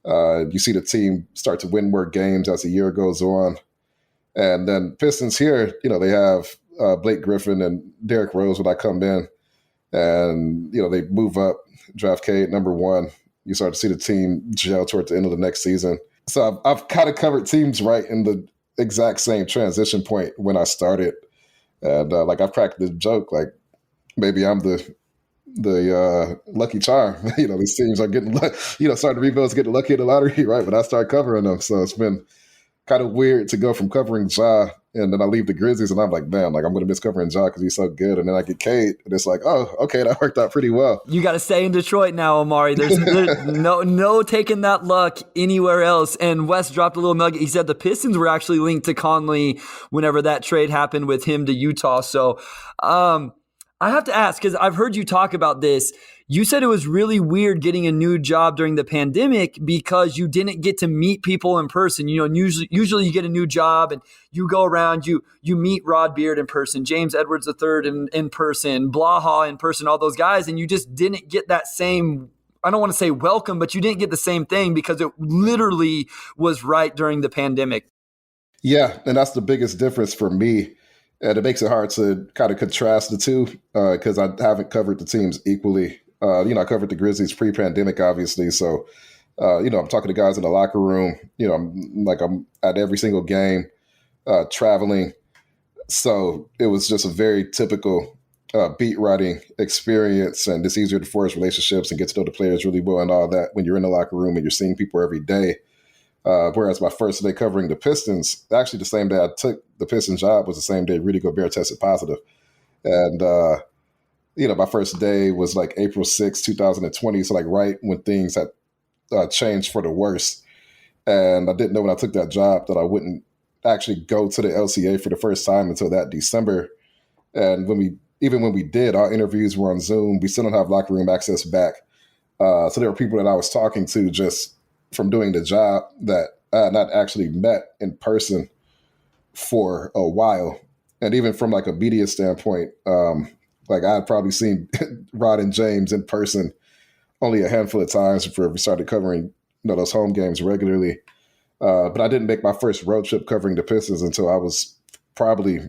You see the team start to win more games as the year goes on. And then Pistons here, they have Blake Griffin and Derrick Rose when I come in. And, they move up, draft Cade #1. You start to see the team gel toward the end of the next season. So I've kind of covered teams right in the exact same transition point when I started. And I've cracked the joke, like maybe I'm the lucky charm. These teams are getting, starting rebuilds, getting lucky in the lottery, right? But I start covering them. So it's been kind of weird to go from covering Ja and then I leave the Grizzlies and I'm like, man, like I'm going to miss covering Ja because he's so good. And then I get Cade and it's like, oh, okay, that worked out pretty well. You got to stay in Detroit now, Amari. There's no taking that luck anywhere else. And Wes dropped a little nugget. He said the Pistons were actually linked to Conley whenever that trade happened with him to Utah. So I have to ask, because I've heard you talk about this. You said it was really weird getting a new job during the pandemic because you didn't get to meet people in person. And usually you get a new job and you go around, you meet Rod Beard in person, James Edwards III in person, Blaha in person, all those guys, and you just didn't get that same, I don't want to say welcome, but you didn't get the same thing because it literally was right during the pandemic. Yeah, and that's the biggest difference for me. And it makes it hard to kind of contrast the two because I haven't covered the teams equally. I covered the Grizzlies pre-pandemic, obviously. So, I'm talking to guys in the locker room. I'm at every single game, traveling. So it was just a very typical beat writing experience, and it's easier to forge relationships and get to know the players really well and all that when you're in the locker room and you're seeing people every day. Whereas my first day covering the Pistons, actually the same day I took the Pistons job was the same day Rudy Gobert tested positive. And, my first day was like April 6, 2020. So like right when things had changed for the worst. And I didn't know when I took that job that I wouldn't actually go to the LCA for the first time until that December. And when we did, our interviews were on Zoom. We still don't have locker room access back. So there were people that I was talking to just from doing the job that I had not actually met in person for a while. And even from like a media standpoint, I had probably seen Rod and James in person only a handful of times before we started covering those home games regularly. But I didn't make my first road trip covering the Pistons until I was probably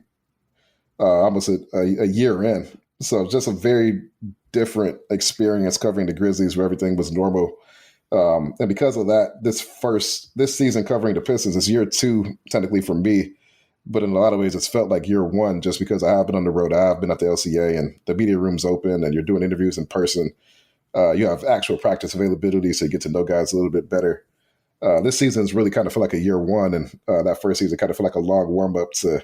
almost a year in. So just a very different experience covering the Grizzlies where everything was normal. And because of that, this season covering the Pistons is year 2 technically for me. But in a lot of ways, it's felt like year 1 just because I have been on the road. I have been at the LCA and the media room's open and you're doing interviews in person. You have actual practice availability, so you get to know guys a little bit better. This season's really kind of feel like a year 1, and that first season kind of feel like a long warm-up to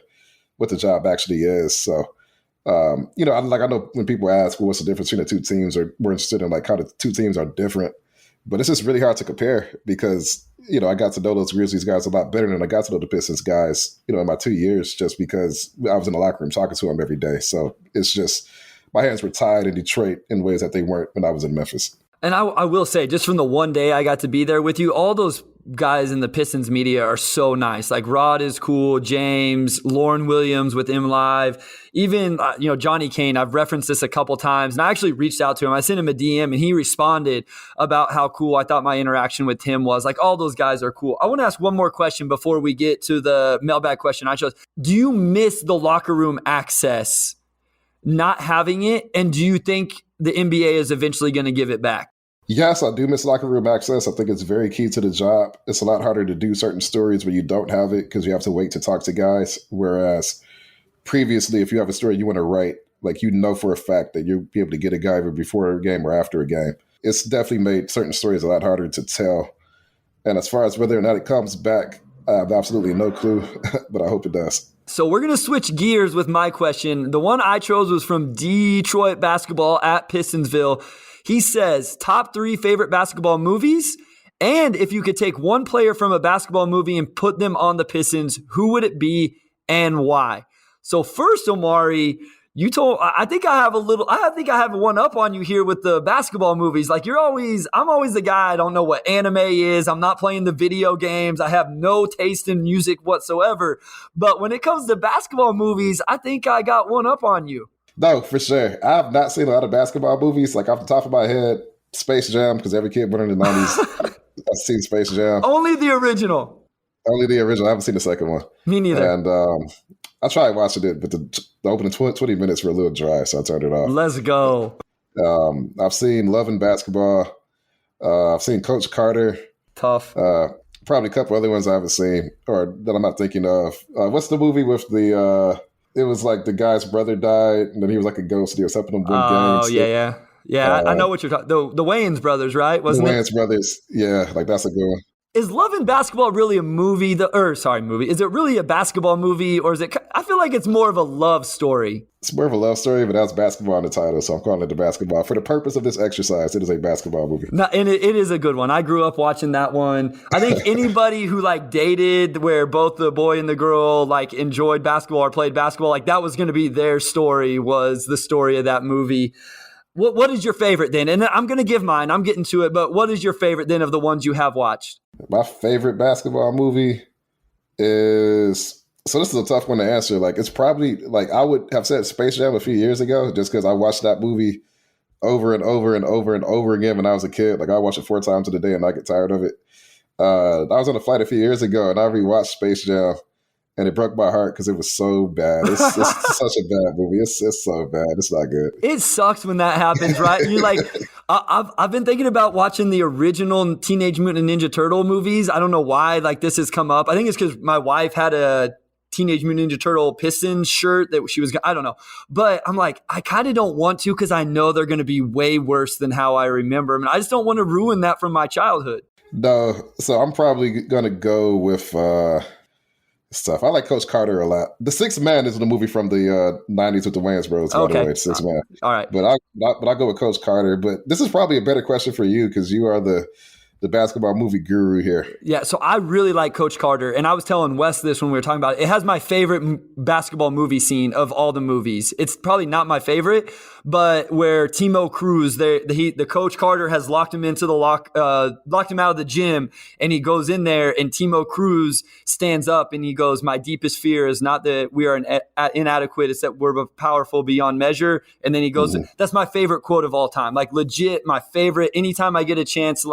what the job actually is. So I know when people ask, well, what's the difference between the two teams, or we're interested in like how the two teams are different, but it's just really hard to compare because, I got to know those Grizzlies guys a lot better than I got to know the Pistons guys, in my 2 years, just because I was in the locker room talking to them every day. So it's just, my hands were tied in Detroit in ways that they weren't when I was in Memphis. And I will say, just from the one day I got to be there with you, all those guys in the Pistons media are so nice. Like Rod is cool, James, Lauren Williams with M Live, even Johnny Kane. I've referenced this a couple times, and I actually reached out to him. I sent him a DM, and he responded about how cool I thought my interaction with him was. Like, all those guys are cool. I want to ask one more question before we get to the mailbag question I chose. Do you miss the locker room access, not having it, and do you think the NBA is eventually going to give it back? Yes, I do miss locker room access. I think it's very key to the job. It's a lot harder to do certain stories when you don't have it because you have to wait to talk to guys. Whereas previously, if you have a story you want to write, like for a fact that you'll be able to get a guy either before a game or after a game. It's definitely made certain stories a lot harder to tell. And as far as whether or not it comes back, I have absolutely no clue, but I hope it does. So we're going to switch gears with my question. The one I chose was from Detroit Basketball at Pistonsville. He says, top 3 favorite basketball movies, and if you could take one player from a basketball movie and put them on the Pistons, who would it be and why? So first, Omari, I think I have one up on you here with the basketball movies. Like I'm always the guy, I don't know what anime is. I'm not playing the video games. I have no taste in music whatsoever. But when it comes to basketball movies, I think I got one up on you. No, for sure. I have not seen a lot of basketball movies. Like off the top of my head, Space Jam, because every kid born in the 90s has seen Space Jam. Only the original. Only the original. I haven't seen the second one. Me neither. And I tried watching it, but the opening 20 minutes were a little dry, so I turned it off. Let's go. I've seen Love and Basketball. I've seen Coach Carter. Tough. Probably a couple other ones I haven't seen or that I'm not thinking of. What's the movie with the it was like the guy's brother died, and then he was like a ghost. And he was helping him win games. Oh, yeah. I know what you're talking. The Wayans brothers, right? Wasn't the it? Wayans brothers. Yeah, like that's a good one. Is Love and Basketball really a movie? Movie. Is it really a basketball movie, or is it? I feel like it's more of a love story. It's more of a love story, but that's basketball in the title, so I'm calling it the basketball. For the purpose of this exercise, it is a basketball movie. No, and it is a good one. I grew up watching that one. I think anybody who dated where both the boy and the girl enjoyed basketball or played basketball, that was going to be their story, was the story of that movie. What is your favorite then? And I'm going to give mine. I'm getting to it, but what is your favorite then of the ones you have watched? My favorite basketball movie is... So this is a tough one to answer. It's probably I would have said Space Jam a few years ago, just because I watched that movie over and over and over and over again when I was a kid. I watched it 4 times a day and I get tired of it. I was on a flight a few years ago and I rewatched Space Jam, and it broke my heart because it was so bad. It's such a bad movie. It's so bad. It's not good. It sucks when that happens, right? You're I've been thinking about watching the original Teenage Mutant Ninja Turtle movies. I don't know why this has come up. I think it's because my wife had a Teenage Mutant Ninja Turtle Pistons shirt that she was, I don't know. But I'm I kind of don't want to because I know they're going to be way worse than how I remember them. And I just don't want to ruin that from my childhood. No, so I'm probably going to go with stuff. I like Coach Carter a lot. The Sixth Man is the movie from the 90s with the Wayans Bros. By the way, Sixth Man. All right. But I go with Coach Carter. But this is probably a better question for you because you are the basketball movie guru here. Yeah, so I really like Coach Carter, and I was telling Wes this when we were talking about it. It has my favorite basketball movie scene of all the movies. It's probably not my favorite, but where Timo Cruz, the Coach Carter has locked him into locked him out of the gym, and he goes in there, and Timo Cruz stands up, and he goes, "My deepest fear is not that we are inadequate; it's that we're powerful beyond measure." And then he goes, "That's my favorite quote of all time. Legit, my favorite. Anytime I get a chance,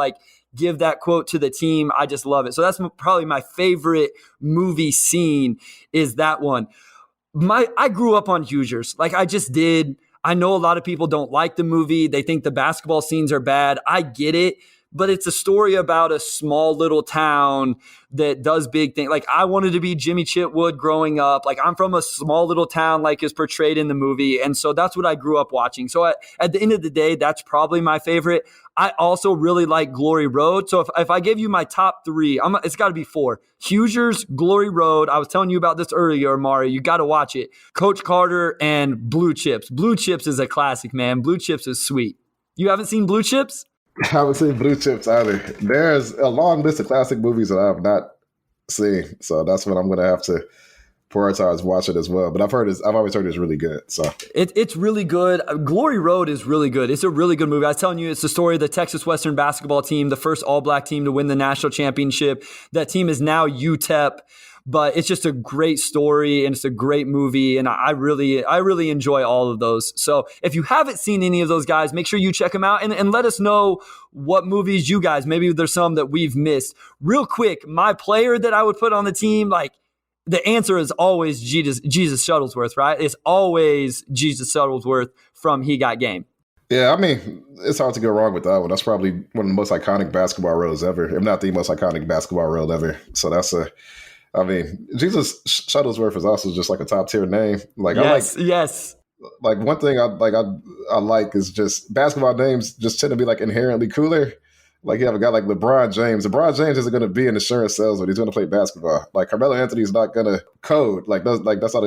give that quote to the team. I just love it." So that's probably my favorite movie scene is that one. I grew up on Hoosiers. I just did. I know a lot of people don't like the movie. They think the basketball scenes are bad. I get it. but it's a story about a small little town that does big things. Like, I wanted to be Jimmy Chitwood growing up. Like, I'm from a small little town, like is portrayed in the movie. And so that's what I grew up watching. So at the end of the day, that's probably my favorite. I also really like Glory Road. So if I gave you my top three, it's got to be four. Hoosiers, Glory Road. I was telling you about this earlier, Amari. You got to watch it. Coach Carter and Blue Chips. Blue Chips is a classic, man. Blue Chips is sweet. You haven't seen Blue Chips? I haven't seen Blue Chips either. There's a long list of classic movies that I have not seen. So that's what I'm going to have to prioritize watching as well. But I've always heard it's really good. So it's really good. Glory Road is really good. It's a really good movie. I was telling you, it's the story of the Texas Western basketball team, the first all-black team to win the national championship. That team is now UTEP, but it's just a great story and it's a great movie. And I really enjoy all of those. So if you haven't seen any of those guys, make sure you check them out and let us know what movies you guys, maybe there's some that we've missed. Real quick, my player that I would put on the team, like, the answer is always Jesus Shuttlesworth, right? It's always Jesus Shuttlesworth from He Got Game. yeah, I mean, it's hard to go wrong with that one. That's probably one of the most iconic basketball roles ever, if not the most iconic basketball role ever. So Jesus Shuttlesworth is also just like a top tier name. Like, Yes. Like, one thing I like is just basketball names just tend to be like inherently cooler. Like, you have a guy like LeBron James. LeBron James isn't going to be in insurance sales when he's going to play basketball. Like, Carmelo Anthony's not going to code. That's not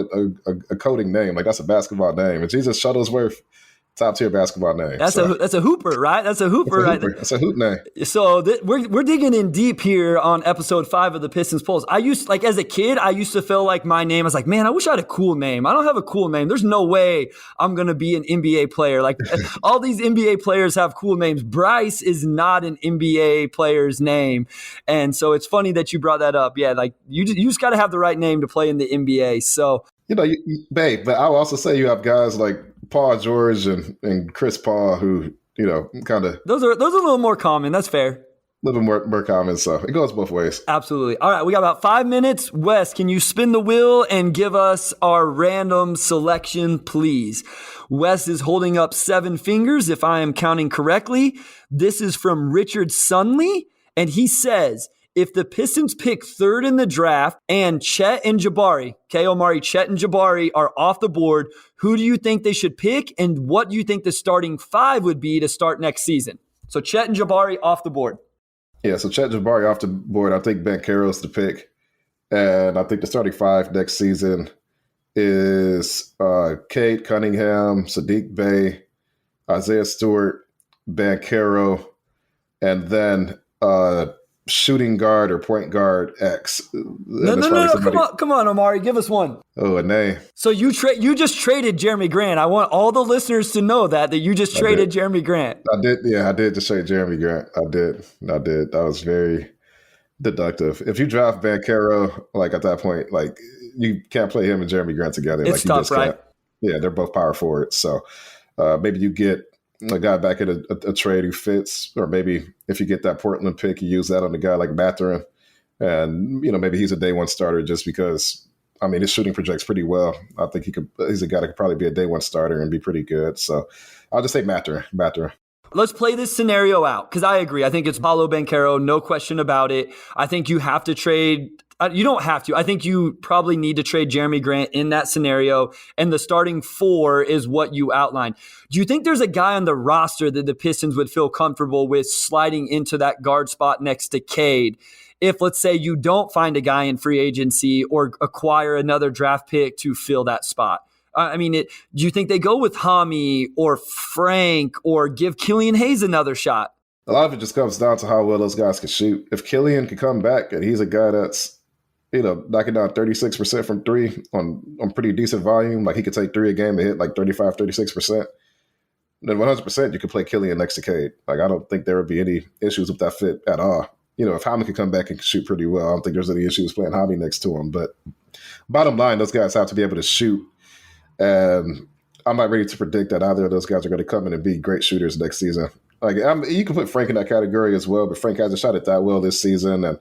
a coding name. Like, that's a basketball name. And Jesus Shuttlesworth, top tier basketball name. That's a hooper, right? That's a hooper, right? That's a hoop name. So we're digging in deep here on episode 5 of the Pistons Pulse. As a kid, I used to feel like my name, I was like, man, I wish I had a cool name. I don't have a cool name. There's no way I'm going to be an NBA player. Like, all these NBA players have cool names. Bryce is not an NBA player's name. And so it's funny that you brought that up. Yeah, like, you just got to have the right name to play in the NBA. So, babe, but I'll also say you have guys like Paul George and Chris Paul who, kind of those are a little more common. That's fair. A little bit more common. So it goes both ways. Absolutely. All right, we got about 5 minutes. Wes, can you spin the wheel and give us our random selection, please? Wes is holding up 7 fingers, if I am counting correctly. This is from Richard Sunley, and he says, if the Pistons pick 3rd in the draft and Chet and Jabari, Omari, Chet and Jabari are off the board, who do you think they should pick, and what do you think the starting 5 would be to start next season? So Chet and Jabari off the board. Yeah, so Chet Jabari off the board. I think Banchero's the pick. And I think the starting 5 next season is Cade Cunningham, Sadiq Bey, Isaiah Stewart, Banchero, and then shooting guard or point guard X. No. Come on, Omari. Give us one. Oh, a name. So you just traded Jeremy Grant. I want all the listeners to know that you just traded Jeremy Grant. I did. Yeah, I did just trade Jeremy Grant. I did. That was very deductive. If you draft Banchero, like, at that point, like, you can't play him and Jeremy Grant together. It's like, tough, right? Yeah, they're both power forwards. So maybe you get a guy back in a trade who fits, or maybe if you get that Portland pick, you use that on a guy like Mathurin, and maybe he's a day one starter just because, I mean, his shooting projects pretty well. I think he's a guy that could probably be a day one starter and be pretty good. So I'll just say Mathurin. Let's play this scenario out, because I agree. I think it's Paolo Banchero, no question about it. I think you have to trade. You don't have to. I think you probably need to trade Jeremy Grant in that scenario, and the starting 4 is what you outlined. Do you think there's a guy on the roster that the Pistons would feel comfortable with sliding into that guard spot next to Cade if, let's say, you don't find a guy in free agency or acquire another draft pick to fill that spot? Do you think they go with Hami or Frank or give Killian Hayes another shot? A lot of it just comes down to how well those guys can shoot. If Killian can come back and he's a guy that's knocking down 36% from 3 on pretty decent volume, like, he could take 3 a game and hit like 35, 36%, then 100% you could play Killian next to Cade. Like, I don't think there would be any issues with that fit at all. If Hami could come back and shoot pretty well, I don't think there's any issues playing Hami next to him. But bottom line, those guys have to be able to shoot. And I'm not ready to predict that either of those guys are going to come in and be great shooters next season. Like, you can put Frank in that category as well, but Frank hasn't shot it that well this season. And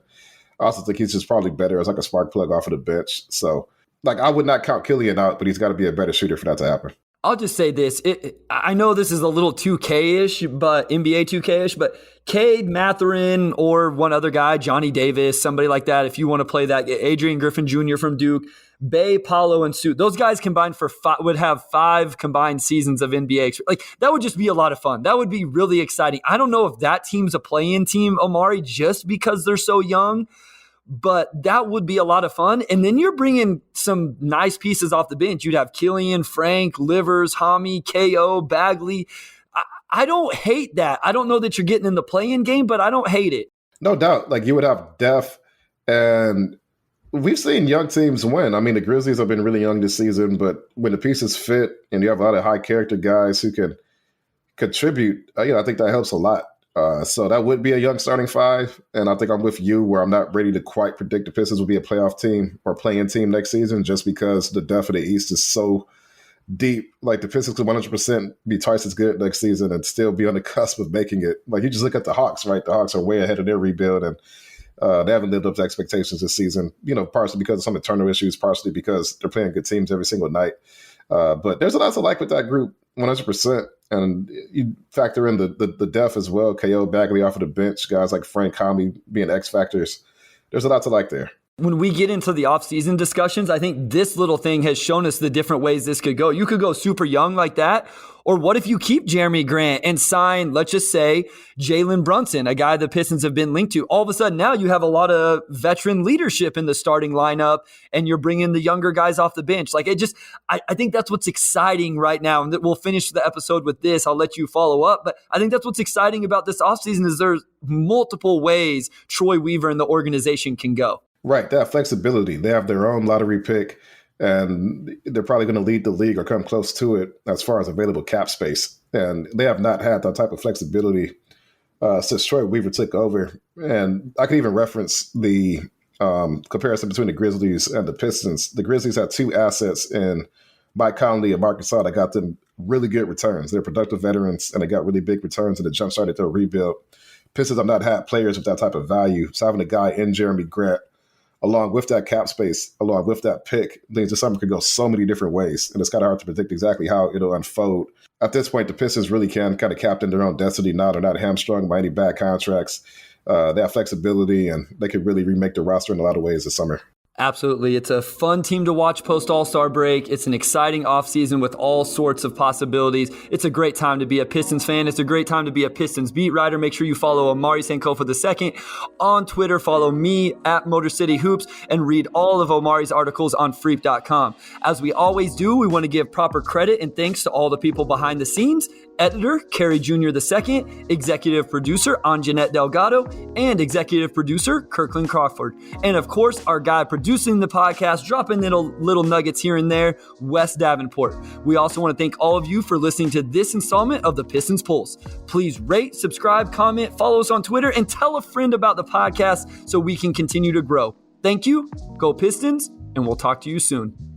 I also think he's just probably better as like a spark plug off of the bench. So, like, I would not count Killian out, but he's got to be a better shooter for that to happen. I'll just say this. I know this is a little 2K-ish, but NBA 2K-ish, but Cade, Mathurin, or one other guy, Johnny Davis, somebody like that, if you want to play that, Adrian Griffin Jr. from Duke, Bay, Paolo, and Sue, those guys combined would have 5 combined seasons of NBA. Like, that would just be a lot of fun. That would be really exciting. I don't know if that team's a play-in team, Omari, just because they're so young, but that would be a lot of fun. And then you're bringing some nice pieces off the bench. You'd have Killian, Frank, Livers, Hami, KO, Bagley. I don't hate that. I don't know that you're getting in the play-in game, but I don't hate it. No doubt. Like, you would have depth, and we've seen young teams win. I mean, the Grizzlies have been really young this season, but when the pieces fit and you have a lot of high character guys who can contribute, I think that helps a lot. So that would be a young starting 5. And I think I'm with you where I'm not ready to quite predict the Pistons will be a playoff team or play-in team next season, just because the depth of the East is so deep. Like, the Pistons could 100% be twice as good next season and still be on the cusp of making it. Like, you just look at the Hawks, right? The Hawks are way ahead of their rebuild, and they haven't lived up to expectations this season, partially because of some internal issues, partially because they're playing good teams every single night. But there's a lot to like with that group, 100%. And you factor in the depth as well. KO, Bagley off of the bench, guys like Frank, Hami being X factors. There's a lot to like there. When we get into the offseason discussions, I think this little thing has shown us the different ways this could go. You could go super young like that, or what if you keep Jeremy Grant and sign, let's just say, Jalen Brunson, a guy the Pistons have been linked to. All of a sudden, now you have a lot of veteran leadership in the starting lineup, and you're bringing the younger guys off the bench. Like, I think that's what's exciting right now. And we'll finish the episode with this. I'll let you follow up. But I think that's what's exciting about this offseason is there's multiple ways Troy Weaver and the organization can go. Right. They have flexibility. They have their own lottery pick, and they're probably going to lead the league or come close to it as far as available cap space. And they have not had that type of flexibility since Troy Weaver took over. And I can even reference the comparison between the Grizzlies and the Pistons. The Grizzlies had 2 assets in Mike Conley and Marcus Gasol that got them really good returns. They're productive veterans, and they got really big returns, and it jump-started their rebuild. Pistons have not had players with that type of value. So having a guy in Jeremy Grant, along with that cap space, along with that pick, means the summer could go so many different ways. And it's kind of hard to predict exactly how it'll unfold. At this point, the Pistons really can kind of captain their own destiny now. They're not hamstrung by any bad contracts. They have flexibility, and they could really remake the roster in a lot of ways this summer. Absolutely. It's a fun team to watch post All-Star break. It's an exciting offseason with all sorts of possibilities. It's a great time to be a Pistons fan. It's a great time to be a Pistons beat writer. Make sure you follow Omari Sankofa II on Twitter. Follow me at Motor City Hoops and read all of Omari's articles on Freep.com. As we always do, we want to give proper credit and thanks to all the people behind the scenes. Editor, Kerry Jr. II, executive producer, Anjanette Delgado, and executive producer, Kirkland Crawford. And of course, our guy producing the podcast, dropping little nuggets here and there, Wes Davenport. We also want to thank all of you for listening to this installment of the Pistons Pulse. Please rate, subscribe, comment, follow us on Twitter, and tell a friend about the podcast so we can continue to grow. Thank you, go Pistons, and we'll talk to you soon.